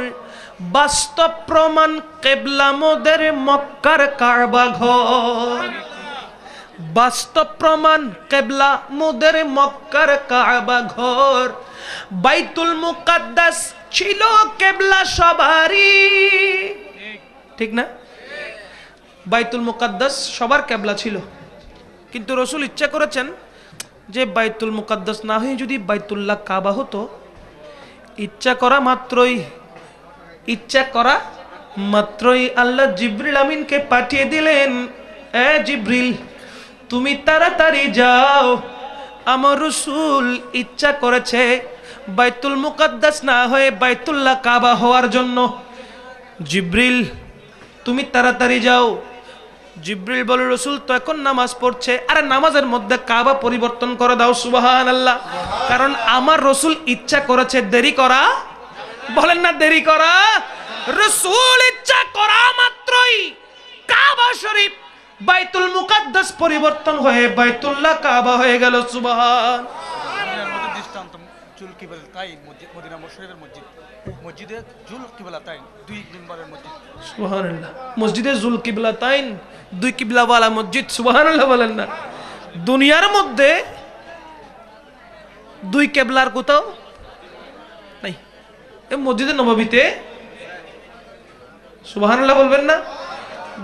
[SPEAKER 3] বাস্তব প্রমাণ কিবলা মোদের মক্কার কাবা ঘর। বাস্তব প্রমাণ কিবলা মোদের মক্কার কাবা ঘর। বাইতুল মুকাদ্দাস ছিল কিবলা সবারই, ঠিক না? বাইতুল মুকাদ্দাস সবার কিবলা ছিল, কিন্তু রসুল ইচ্ছা করেছেন যে বাইতুল মুকাদ্দাস না হয়ে যদি বাইতুল্লাহ কাবা হতো। ইচ্ছা করা মাত্রই আল্লাহ জিবরিল আমিনকে পাঠিয়ে দিলেন, এ জিবরিল তুমি তাড়াতাড়ি যাও, আমার রসুল ইচ্ছা করেছে বাইতুল মুকাদ্দাস না হয়ে বাইতুল্লাহ কাবা হওয়ার জন্য। জিবরিল তুমি তাড়াতাড়ি যাও। জিবরিল বলে রসুল তো এখন নামাজ পড়ছে। আরে নামাজের মধ্যে কাবা পরিবর্তন করে দাও, সুবহানাল্লাহ। কারণ আমার রসুল ইচ্ছা করেছে দেরি করা, বলেন না দেরি করা। রসুল ইচ্ছা করা মাত্রই কাবা শরীফ বাইতুল মুকাদ্দাস পরিবর্তন হয়ে বাইতুল্লাহ কাবা হয়ে গেল, সুবহান।
[SPEAKER 6] দৃষ্টান্ত জুল কিবলাতাইন মদিনা শরীফের মসজিদ, মসজিদে জুল কিবলাতাইন দুই নম্বরের মসজিদ,
[SPEAKER 3] সুবহানাল্লাহ। মসজিদে জুল কিবলাতাইন দুই কিবলাওয়ালা মসজিদ, সুবহানাল্লাহ বলেন না। দুনিয়ার মধ্যে দুই কিবলার কোথাও নাই, এই মসজিদে নববীতে। সুবহানাল্লাহ বলবেন না,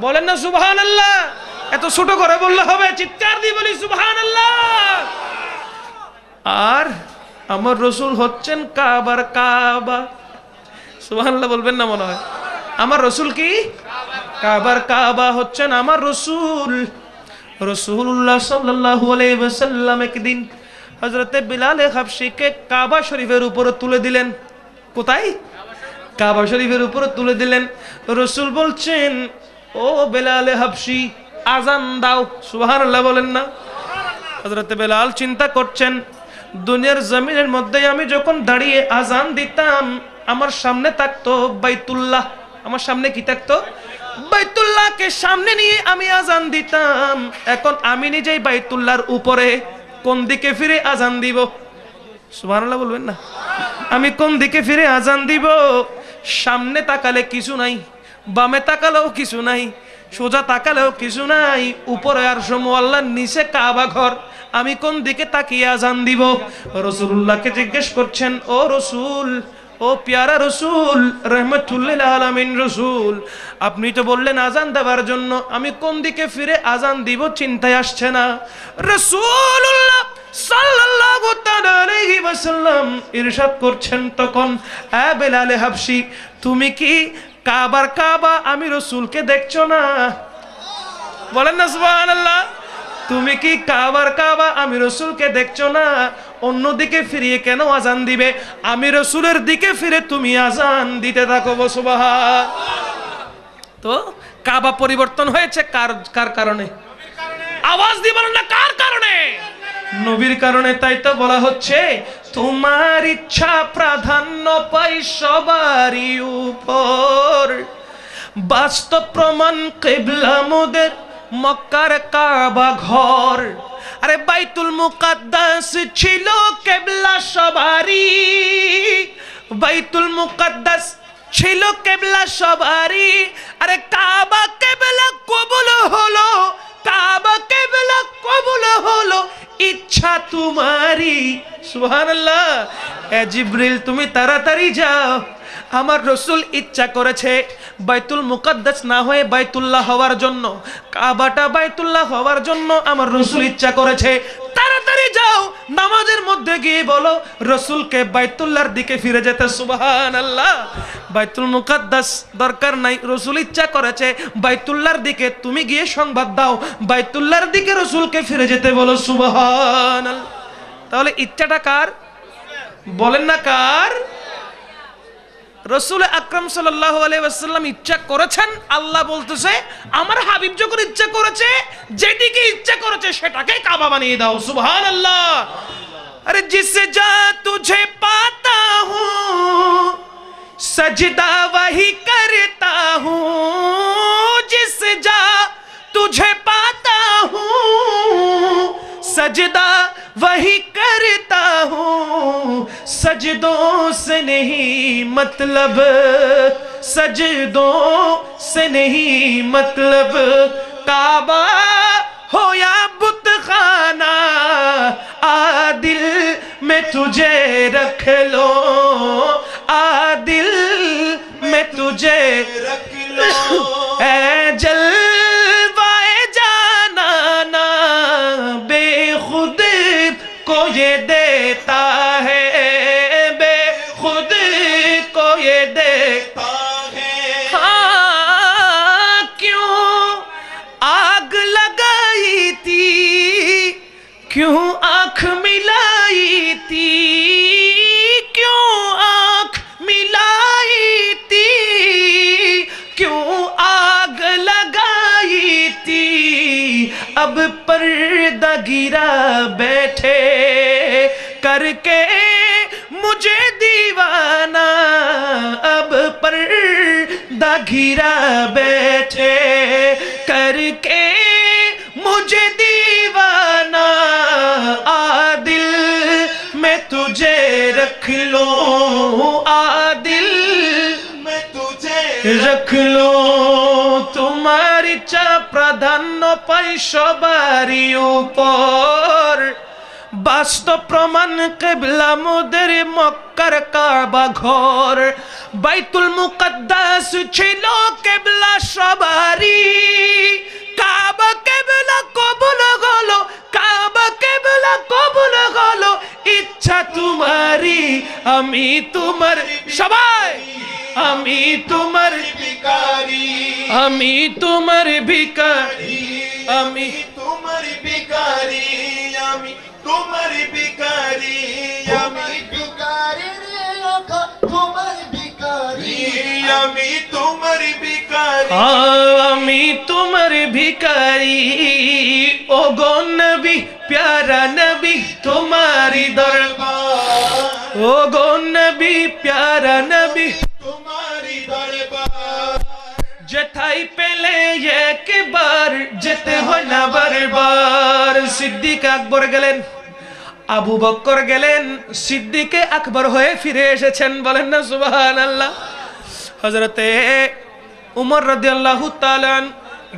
[SPEAKER 3] বলেন না সুবহানাল্লাহ। এত ছোট করে বললে হবে, চিৎকার দিয়ে বলি সুবহানাল্লাহ। আর আমার রসুল হচ্ছেন কাবার কাবা, সুবহানাল্লাহ বলবেন না মনে হয়। আমার রসুল কি কাবার কাবা হচ্ছেন আমার রসুল। রাসূলুল্লাহ সাল্লাল্লাহু আলাইহি ওয়াসাল্লাম একদিন হযরতে বিলাল হাবশীকে কাবা শরীফের উপরে তুলে দিলেন। কোথায়? কাবা শরীফের উপরে তুলে দিলেন। রসুল বলছেন, ও বিলাল হাবশী আজান দাও, সুবহানাল্লাহ বলেন না। হযরতে বিলাল চিন্তা করছেন, দুনিয়ার জমিনের মধ্যে আমি যখন দাঁড়িয়ে আজান দিতাম আমার সামনে থাকতো বাইতুল্লাহ। আমার সামনে কি থাকতো? বাইতুল্লাহকে সামনে নিয়ে আমি আজান দিতাম। এখন আমি নিজেই বাইতুল্লাহর উপরে, কোন দিকে ফিরে আজান দিব? সুবহানাল্লাহ বলবেন না। আমি কোন দিকে ফিরে আজান দিব? সামনে তাকালে কিছু নাই, বামে তাকালেও কিছু নাই, সোজা তাকালেও কিছু নাই, উপরে আরশ মুআল্লার নিচে কাবা ঘর। আমি কোন দিকে তাকিয়ে আজান দিব? রাসূলুল্লাহকে জিজ্ঞেস করছেন, ও রসুল, ও প্যারা রসুল, রহমতুল্লিল আলামিন রসুল, আপনি তো বললেন আজান দেওয়ার জন্য, আমি কোন দিকে ফিরে আজান দিব চিন্তায় আসছে না। রাসূলুল্লাহ সাল্লাল্লাহু তাআলা আলাইহি ওয়াসাল্লাম ইরশাদ করছেন তখন, এ বিলাল হাবশী, তুমি কি কাবার কাবা আমি রসুলকে দেখছো না? বলেন না সুবহানাল্লাহ। তুমি কি কাবার কাবা আমি রসুলকে দেখছো না? অন্যদিকে ফিরিয়ে কেন আজান দিবে? আমি রসুলের দিকে ফিরে তুমি আজান দিতে থাকো, সুবহান। তো কাবা পরিবর্তন হয়েছে কার কারণে? আওয়াজ দিয়ে বলেন না কার কারণে? নবীর কারণে তাই তো বলা হচ্ছে তোমার ইচ্ছা প্রাধান্য পাই সবারই উপর। বাস্তব প্রমাণ কিবলা মোদের মক্কার কাবা ঘর। আরে বাইতুল মুকাদ্দাস ছিল কিবলা সবারই, বাইতুল মুকাদ্দাস ছিল কিবলা সবারই। আরে কাবা কিবলা কবুল হলো, কাবা কিবলা কবুল হলো ইচ্ছা তোমারই। সুবহানাল্লাহ। এ জিবরিল তুমি তাড়াতাড়ি যাও, আমার রসুল ইচ্ছা করেছে বাইতুল মুকাদ্দাস না হয়ে বাইতুল্লাহ হওয়ার জন্য, কাবাটা বাইতুল্লাহ হওয়ার জন্য আমার রসুল ইচ্ছা করেছে। তাড়াতাড়ি যাও, নামাজের মধ্যে গিয়ে বলো রসুলকে বাইতুল্লাহর দিকে ফিরে যেতে। সুবহানাল্লাহ। বাইতুল মুকাদ্দাস দরকার নাই, রসুল ইচ্ছা করেছে বাইতুল্লাহর দিকে, তুমি গিয়ে সংবাদ দাও বাইতুল্লাহর দিকে রসুলকে ফিরে যেতে বলো। সুবহানাল্লাহ। তাহলে ইচ্ছাটা কার? বলেন না কার? রাসূল আকরাম সাল্লাল্লাহু আলাইহি ওয়াসাল্লাম ইচ্ছা করেছেন। আল্লাহ বলতেছে আমার হাবিব যখন ইচ্ছা করেছে, যেদিকে ইচ্ছা করেছে সেটাকে কাবা বানিয়ে দাও। সুবহানাল্লাহ। अरे जिस जा तुझे पाता हूँ सजदा वही करता हूँ, जिस जा तुझे पाता हूँ सजदा वही करता हूँ। सजदों से नहीं मतलब, सजदों से नहीं मतलब, काबा हो या बुत खाना आदिल में तुझे रख लो, आदिल में तुझे रख लो। ऐ जलवाए जाना ना बेखुद को ये देता है, बेखुद को ये देता है। हाँ क्यों आग लगाई थी, क्यों आँख मिलाई थी, क्यों आँख मिलाई थी, क्यों आग लगाई थी। अब पर्दा गिरा बैठे करके मुझे दीवाना, अब पर्दा गिरा बैठे करके मुझे दीवाना, आदिल में तुझे रख लो, आदिल में तुझे रख लो। तुम्हारी इच्छा प्राधाন্য পাই সবারই উপর। বাস্তব প্রমাণ কিবলা মোদের মক্কার কাবা ঘর। বাইতুল মুকাদ্দাস ছিল কিবলা সবারই, কাবা কিবলা কবুল হলো, কাবা কিবলা কবুল হলো ইচ্ছা তোমারই। আমি তোমার সবাই, আমি তোমার ভিখারি, আমি তোমার ভিখারি, আমি তোমার ভিখারি, আমি তোমার ভিখারি, আমি
[SPEAKER 4] ভিখারি রে আখা তোমার ভিখারি,
[SPEAKER 5] আমি তোমার ভিখারি,
[SPEAKER 3] আমি তোমার ভিখারি। ও গো নবী প্যারা নবী তোমারি দরবার, ও গো নবী প্যারা নবী
[SPEAKER 5] তোমারি দরবার।
[SPEAKER 3] যেথায় পেলে একবার যেতে হয় না বারবার। সিদ্দিক আকবর গেলেন, আবু বকর গেলেন, সিদ্দিকে আকবর হয়ে ফিরে এসেছেন। বলেন না সুবহানাল্লাহ। হযরতে উমর রাদিয়াল্লাহু তাআলা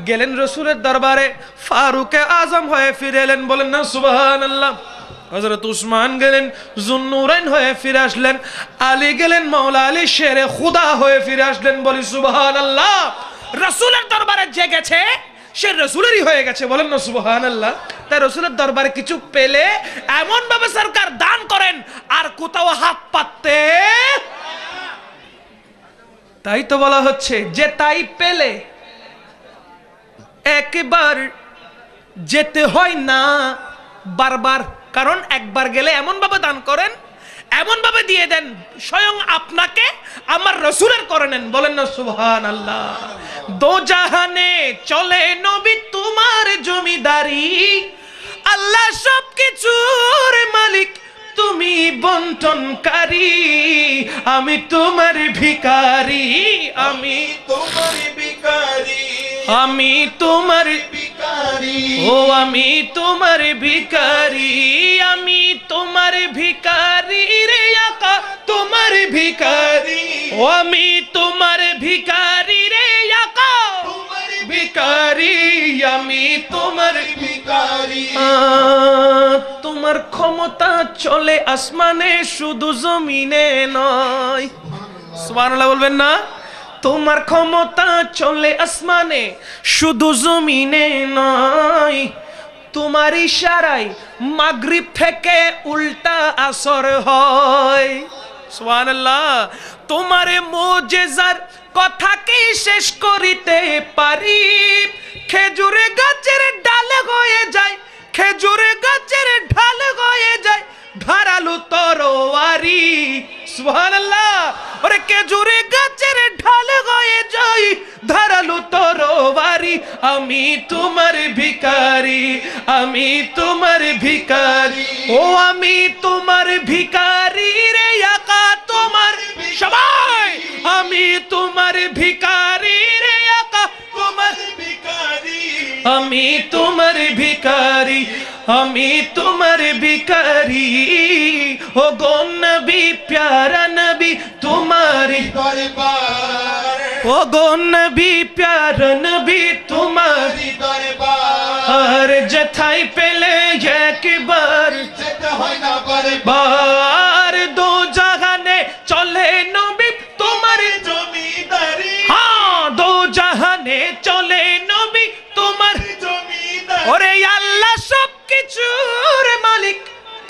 [SPEAKER 3] গেলেন রসুলের দরবারে, ফারুকে আজম হয়ে ফিরে এলেন। বলেন না সুবহানাল্লাহ। হযরত উসমান গেলেন জুন্নুরাইন হয়ে ফিরে আসলেন, আলী গেলেন মাওলা আলী শেরে খুদা হয়ে ফিরে আসলেন। বলি সুবহানাল্লাহ। রাসূলের দরবারে যে গেছে সে রাসূলেরই হয়ে গেছে। বলেন না সুবহানাল্লাহ। তাই রাসূলের দরবারে কিছু পেলে এমন ভাবে সরকার দান করেন আর কোথাও হাত পাততে। তাই তো বলা হচ্ছে যে তাই পেলে একবার যেতে হয় না বারবার। কারণ একবার গেলে এমন ভাবে দান করেন, এমন ভাবে দিয়ে দেন স্বয়ং আপনাকে আমার রাসূলের করে নেন। বলেন না সুবহানাল্লাহ। দো জাহানে চলে নবী তোমার জমিদারি, আল্লাহ সবকিছুর মালিক, তুমি বন্টনকারী, আমি তোমার ভিখারি, আমি
[SPEAKER 5] তোমার ভিখারি,
[SPEAKER 3] আমি তোমার
[SPEAKER 5] ভিখারি,
[SPEAKER 3] ও আমি তোমার ভিখারি, আমি তোমার ভিখারি রে আকা, তোমার ভিখারি, ও আমি তোমার ভিখারি রে আকা,
[SPEAKER 5] তোমার
[SPEAKER 3] ভিখারি, আমি তোমার
[SPEAKER 5] ভিখারি।
[SPEAKER 3] তোমার ক্ষমতা চলে আসমানে শুধু জমিনে নয়। সুবহানাল্লাহ বলবেন না? তোমার ক্ষমতা চলে আসমানে শুধু জমিনে নয়, তোমার ইশারায় মাগরিব থেকে উল্টা আসর হয়। সুবহানাল্লাহ। তোমার মুজিজার কথা কি শেষ করিতে পারি? খেজুর গাছের ডাল হয়ে যায়, খেজুর গাছের ঢাল হয়ে যায় ধারালো তরোয়ারি। সুবহানাল্লাহ। ওরে খেজুর গাছের ঢাল হয়ে যায় ধারালো তরোয়ারি, আমি তোমার ভিখারি, আমি তোমার ভিখারি, ও আমি তোমার ভিখারি রে আকা, তোমার সবাই, আমি তোমার ভিখারি রে আকা, তোমার
[SPEAKER 5] ভিখারি,
[SPEAKER 3] আমি তোমার ভিখারি, আমি তোমার ভিখারি, ও গো নবী প্যারা নবী তোমার
[SPEAKER 5] দরবার,
[SPEAKER 3] ও গো নবী প্যারা নবী তোমার
[SPEAKER 5] দরবার,
[SPEAKER 3] আর যেথায় পেলে একবার
[SPEAKER 5] যেতে হয় না বারবার,
[SPEAKER 3] বার দো জাহানে চলে নবী তোমার,
[SPEAKER 5] জমিদারি,
[SPEAKER 3] হ্যাঁ দো জাহানে চলে নবী তোমার।
[SPEAKER 5] জমিদারি,
[SPEAKER 3] ওরে আল্লাহ সবকিছুর মালিক,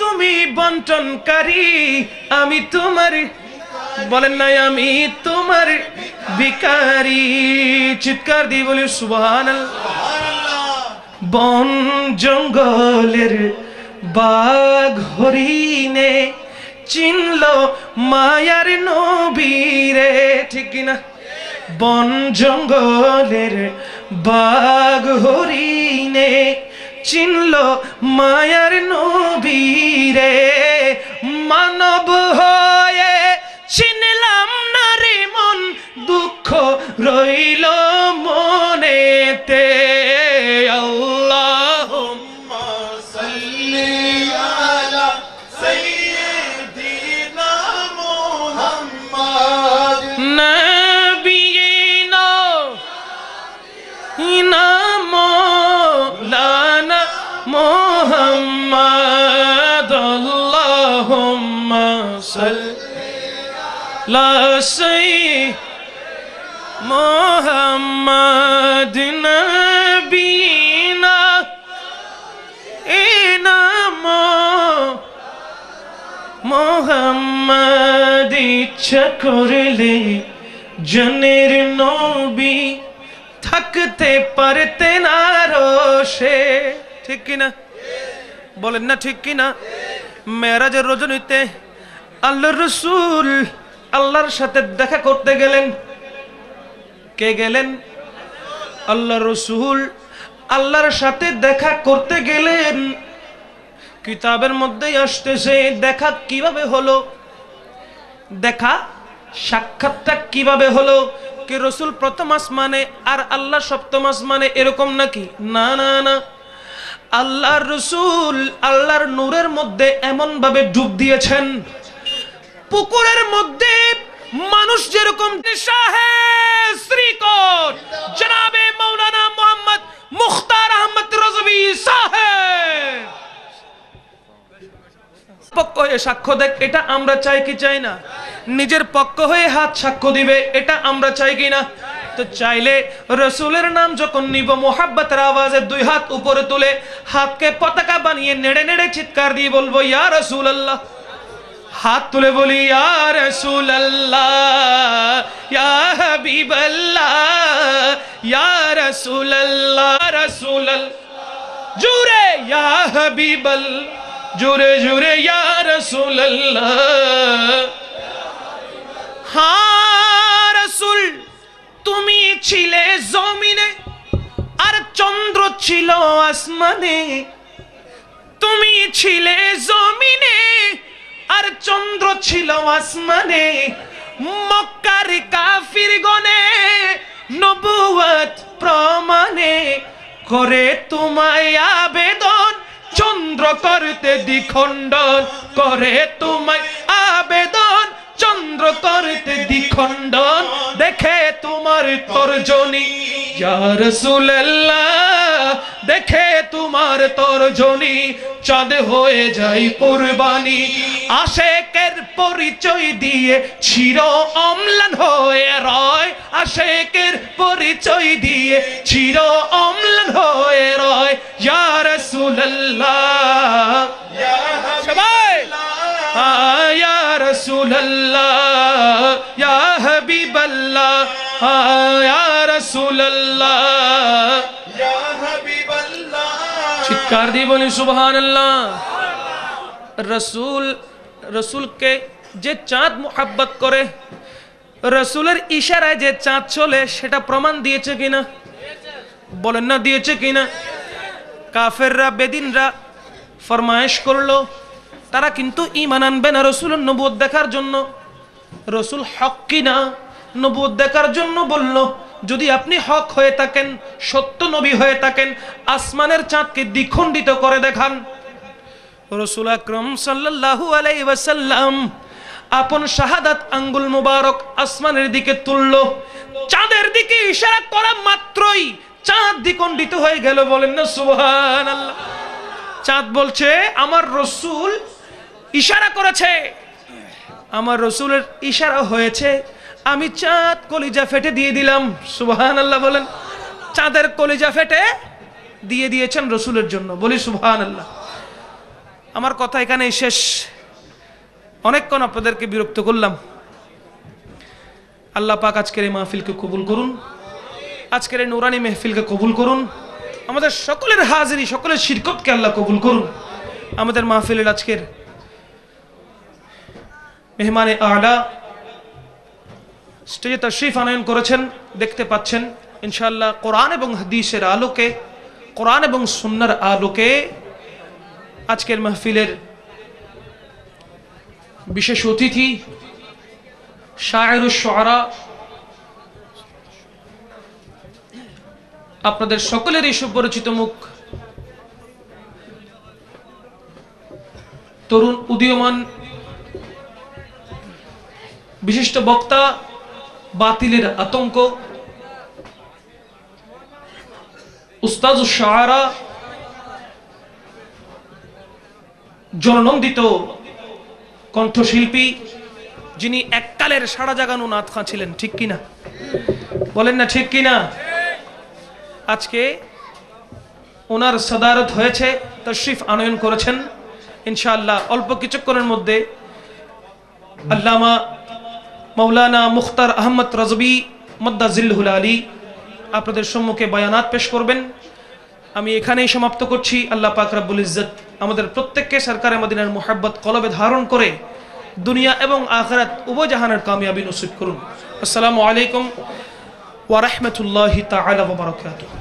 [SPEAKER 3] তুমি বন্টনকারী, আমি তোমার, বলেন নাই আমি তোমার ভিখারি। চিৎকার দিয়ে বলি সুবহানাল্লাহ। বন জঙ্গলের বাঘ হরিণে চিনল মায়ার নবীরে, ঠিক কিনা? বন জঙ্গলের বাঘ হরিণে চিনল মায়ার নবীরে, মানব হয়ে চিনলাম না রে মন, দুঃখ রইল মনেতে। আল্লাহুম্মা
[SPEAKER 5] সাল্লি আলা সাইয়্যিদিনা মুহাম্মদ,
[SPEAKER 3] নবিয়িনা ইনা মৌলানা মুহাম্মদ, আল্লাহুম্মা সাল্লি আলা সাইয়্যিদিনা মুহাম্মদ, নবিয়িনা ইনা মুহাম্মদ, ইচ্ছা করলে জনের নবী থাকতে পারতেন আরশে, ঠিক কিনা? বলেন না ঠিক কিনা? মেরাজের রজনীতে আল্লাহর রাসূল আল্লাহর সাথে দেখা করতে গেলেন। কে গেলেন? আল্লাহর রাসূল আল্লাহর সাথে দেখা করতে গেলেন। কিতাবের মধ্যেই আসতেছে দেখা কিভাবে হলো, দেখা সাক্ষাৎটা কিভাবে হলো। কি রাসূল প্রথম আসমানে আর আল্লাহ সপ্তম আসমানে এরকম নাকি? না না না, আল্লাহর রাসূল আল্লাহর নূরের মধ্যে এমন ভাবে ডুব দিয়েছেন, পুকুরের মধ্যে মানুষ যেরকম শাহে শ্রীকোট জনাবে মাওলানা মোহাম্মদ মুখতার আহমদ রাজভী সাহেব পক্ষ হয়ে সাক্ষ্য দেখ, এটা আমরা চাই কি চাই না? নিজের পক্ষ হয়ে হাত সাক্ষ্য দিবে, এটা আমরা চাই কি না? তো চাইলে রাসূলের নাম যখন নিব, মোহাব্বতের আওয়াজে দুই হাত উপরে তুলে হাতকে পতাকা বানিয়ে নেড়ে নেড়ে চিৎকার দিয়ে বলবো ইয়া রাসূলুল্লাহ। হাত তুলে বলি ইয়া রাসূলুল্লাহ, ইয়া হাবিবাল্লাহ, ইয়া রাসূলুল্লাহ, রাসূলুল্লাহ, জোরে ইয়া হাবিবাল্লাহ, জোরে জোরে ইয়া রাসূলুল্লাহ। হ্যাঁ রাসূল, তুমি ছিলে জমিনে আর চন্দ্র ছিল আসমানে, তুমি ছিলে জমিনে আর চন্দ্র ছিল আসমানে, মক্কার কাফিরগণে নবুয়ত প্রমাণে করে তোমায় আবেদন, চন্দ্র করতে দ্বিখণ্ডন করে তোমায় আবেদন, চন্দ্র করতে দ্বিখণ্ডন দেখে তোমার তর্জনী ইয়া রাসূলুল্লাহ, দেখে তোমার তর্জনী চাঁদ হয়ে যায় কুরবানি। আশেকের পরিচয় দিয়ে চির অম্লান হয়ে রয়, আশেকের পরিচয় দিয়ে চির অম্লান হয়ে রয় ইয়া রাসূলুল্লাহ, সবাই ইয়া রাসূলুল্লাহ, ইয়া হাবিবাল্লাহ, ইয়া রাসূলুল্লাহ,
[SPEAKER 5] ইয়া হাবিবাল্লাহ।
[SPEAKER 3] চিৎকার দিয়ে বলি সুবহানাল্লাহ। রসুলকে যে চাঁদ মোহাব্বত করে, রসুলের ইশারায় যে চাঁদ চলে, সেটা প্রমাণ দিয়েছে কিনা? বলেন না দিয়েছে কিনা? কাফেররা বেদিনরা ফরমায়েশ করলো, তারা কিন্তু ঈমান আনবে না রসুলের নবুয়ত দেখার জন্য। রসুল হক কিনা নবুয়ত দেখার জন্য বলল, যদি আপনি হক হয়ে থাকেন, সত্য নবী হয়ে থাকেন, আসমানের চাঁদকে দ্বিখণ্ডিত করে দেখান। রাসূল আকরাম সাল্লাল্লাহু আলাইহি ওয়াসাল্লাম আপন শাহাদাত আঙ্গুল মুবারক আসমানের দিকে তুলল, চাঁদের দিকে ইশারা করা মাত্রই চাঁদ দ্বিখণ্ডিত হয়ে গেল। বলেন না সুবহানাল্লাহ। চাঁদ বলছে আমার রসুল ইশারা করেছে, আমার রসুলের ইশারা হয়েছে, আমি চাঁদ কলিজা ফেটে দিয়ে দিলাম। সুবহানাল্লাহ বলেন। চাঁদের কলিজা ফেটে দিয়ে দিয়েছেন রসুলের জন্য। বলি সুবহানাল্লাহ। আমার কথা এখানেই শেষ। অনেকক্ষণ আপনাদেরকে বিরক্ত করলাম। আল্লাহ পাক আজকের এই মাহফিলকে কবুল করুন, আজকের এই নুরানি মাহফিলকে কবুল করুন, আমাদের সকলের হাজিরি, সকলের শিরকতকে আল্লাহ কবুল করুন। আমাদের মাহফিলের আজকের মেহমানে আলা স্টেজে তাশরীফ আনয়ন করেছেন, দেখতে পাচ্ছেন ইনশাআল্লাহ কোরআন এবং হাদিসের আলোকে, কোরআন এবং সুন্নাহর আলোকে আজকের মাহফিলের বিশেষ অতিথি শায়েরুশ শুআরা, আপনাদের সকলেরই সুপরিচিত মুখ, তরুণ উদীয়মান বিশিষ্ট বক্তা, বাতিলের আতঙ্ক, উস্তাজুশ শুআরা, জননন্দিত কণ্ঠশিল্পী, যিনি এককালের সারা জাগানো নাত খাঁ ছিলেন। ঠিক কিনা? বলেন না ঠিক কিনা? আজকে ওনার সাদারত হয়েছে, তাশরীফ আনয়ন করেছেন। ইনশাআল্লাহ অল্প কিছুক্ষণের মধ্যে আল্লামা মাওলানা মুখতার আহমদ রাজবি মদ্দাজিল্লুল আলী আপনাদের সম্মুখে বায়ানাত পেশ করবেন। আমি এখানেই সমাপ্ত করছি। আল্লাহ পাক রব্বুল ইজ্জত আমাদের প্রত্যেককে সরকারে মদিনার মুহাব্বত কলবে ধারণ করে দুনিয়া এবং আখিরাত উভয় জাহানের কামিয়াবি নসিব করুন। আসসালামু আলাইকুম ওয়া রাহমাতুল্লাহি তাআলা ওয়া বারাকাতুহু।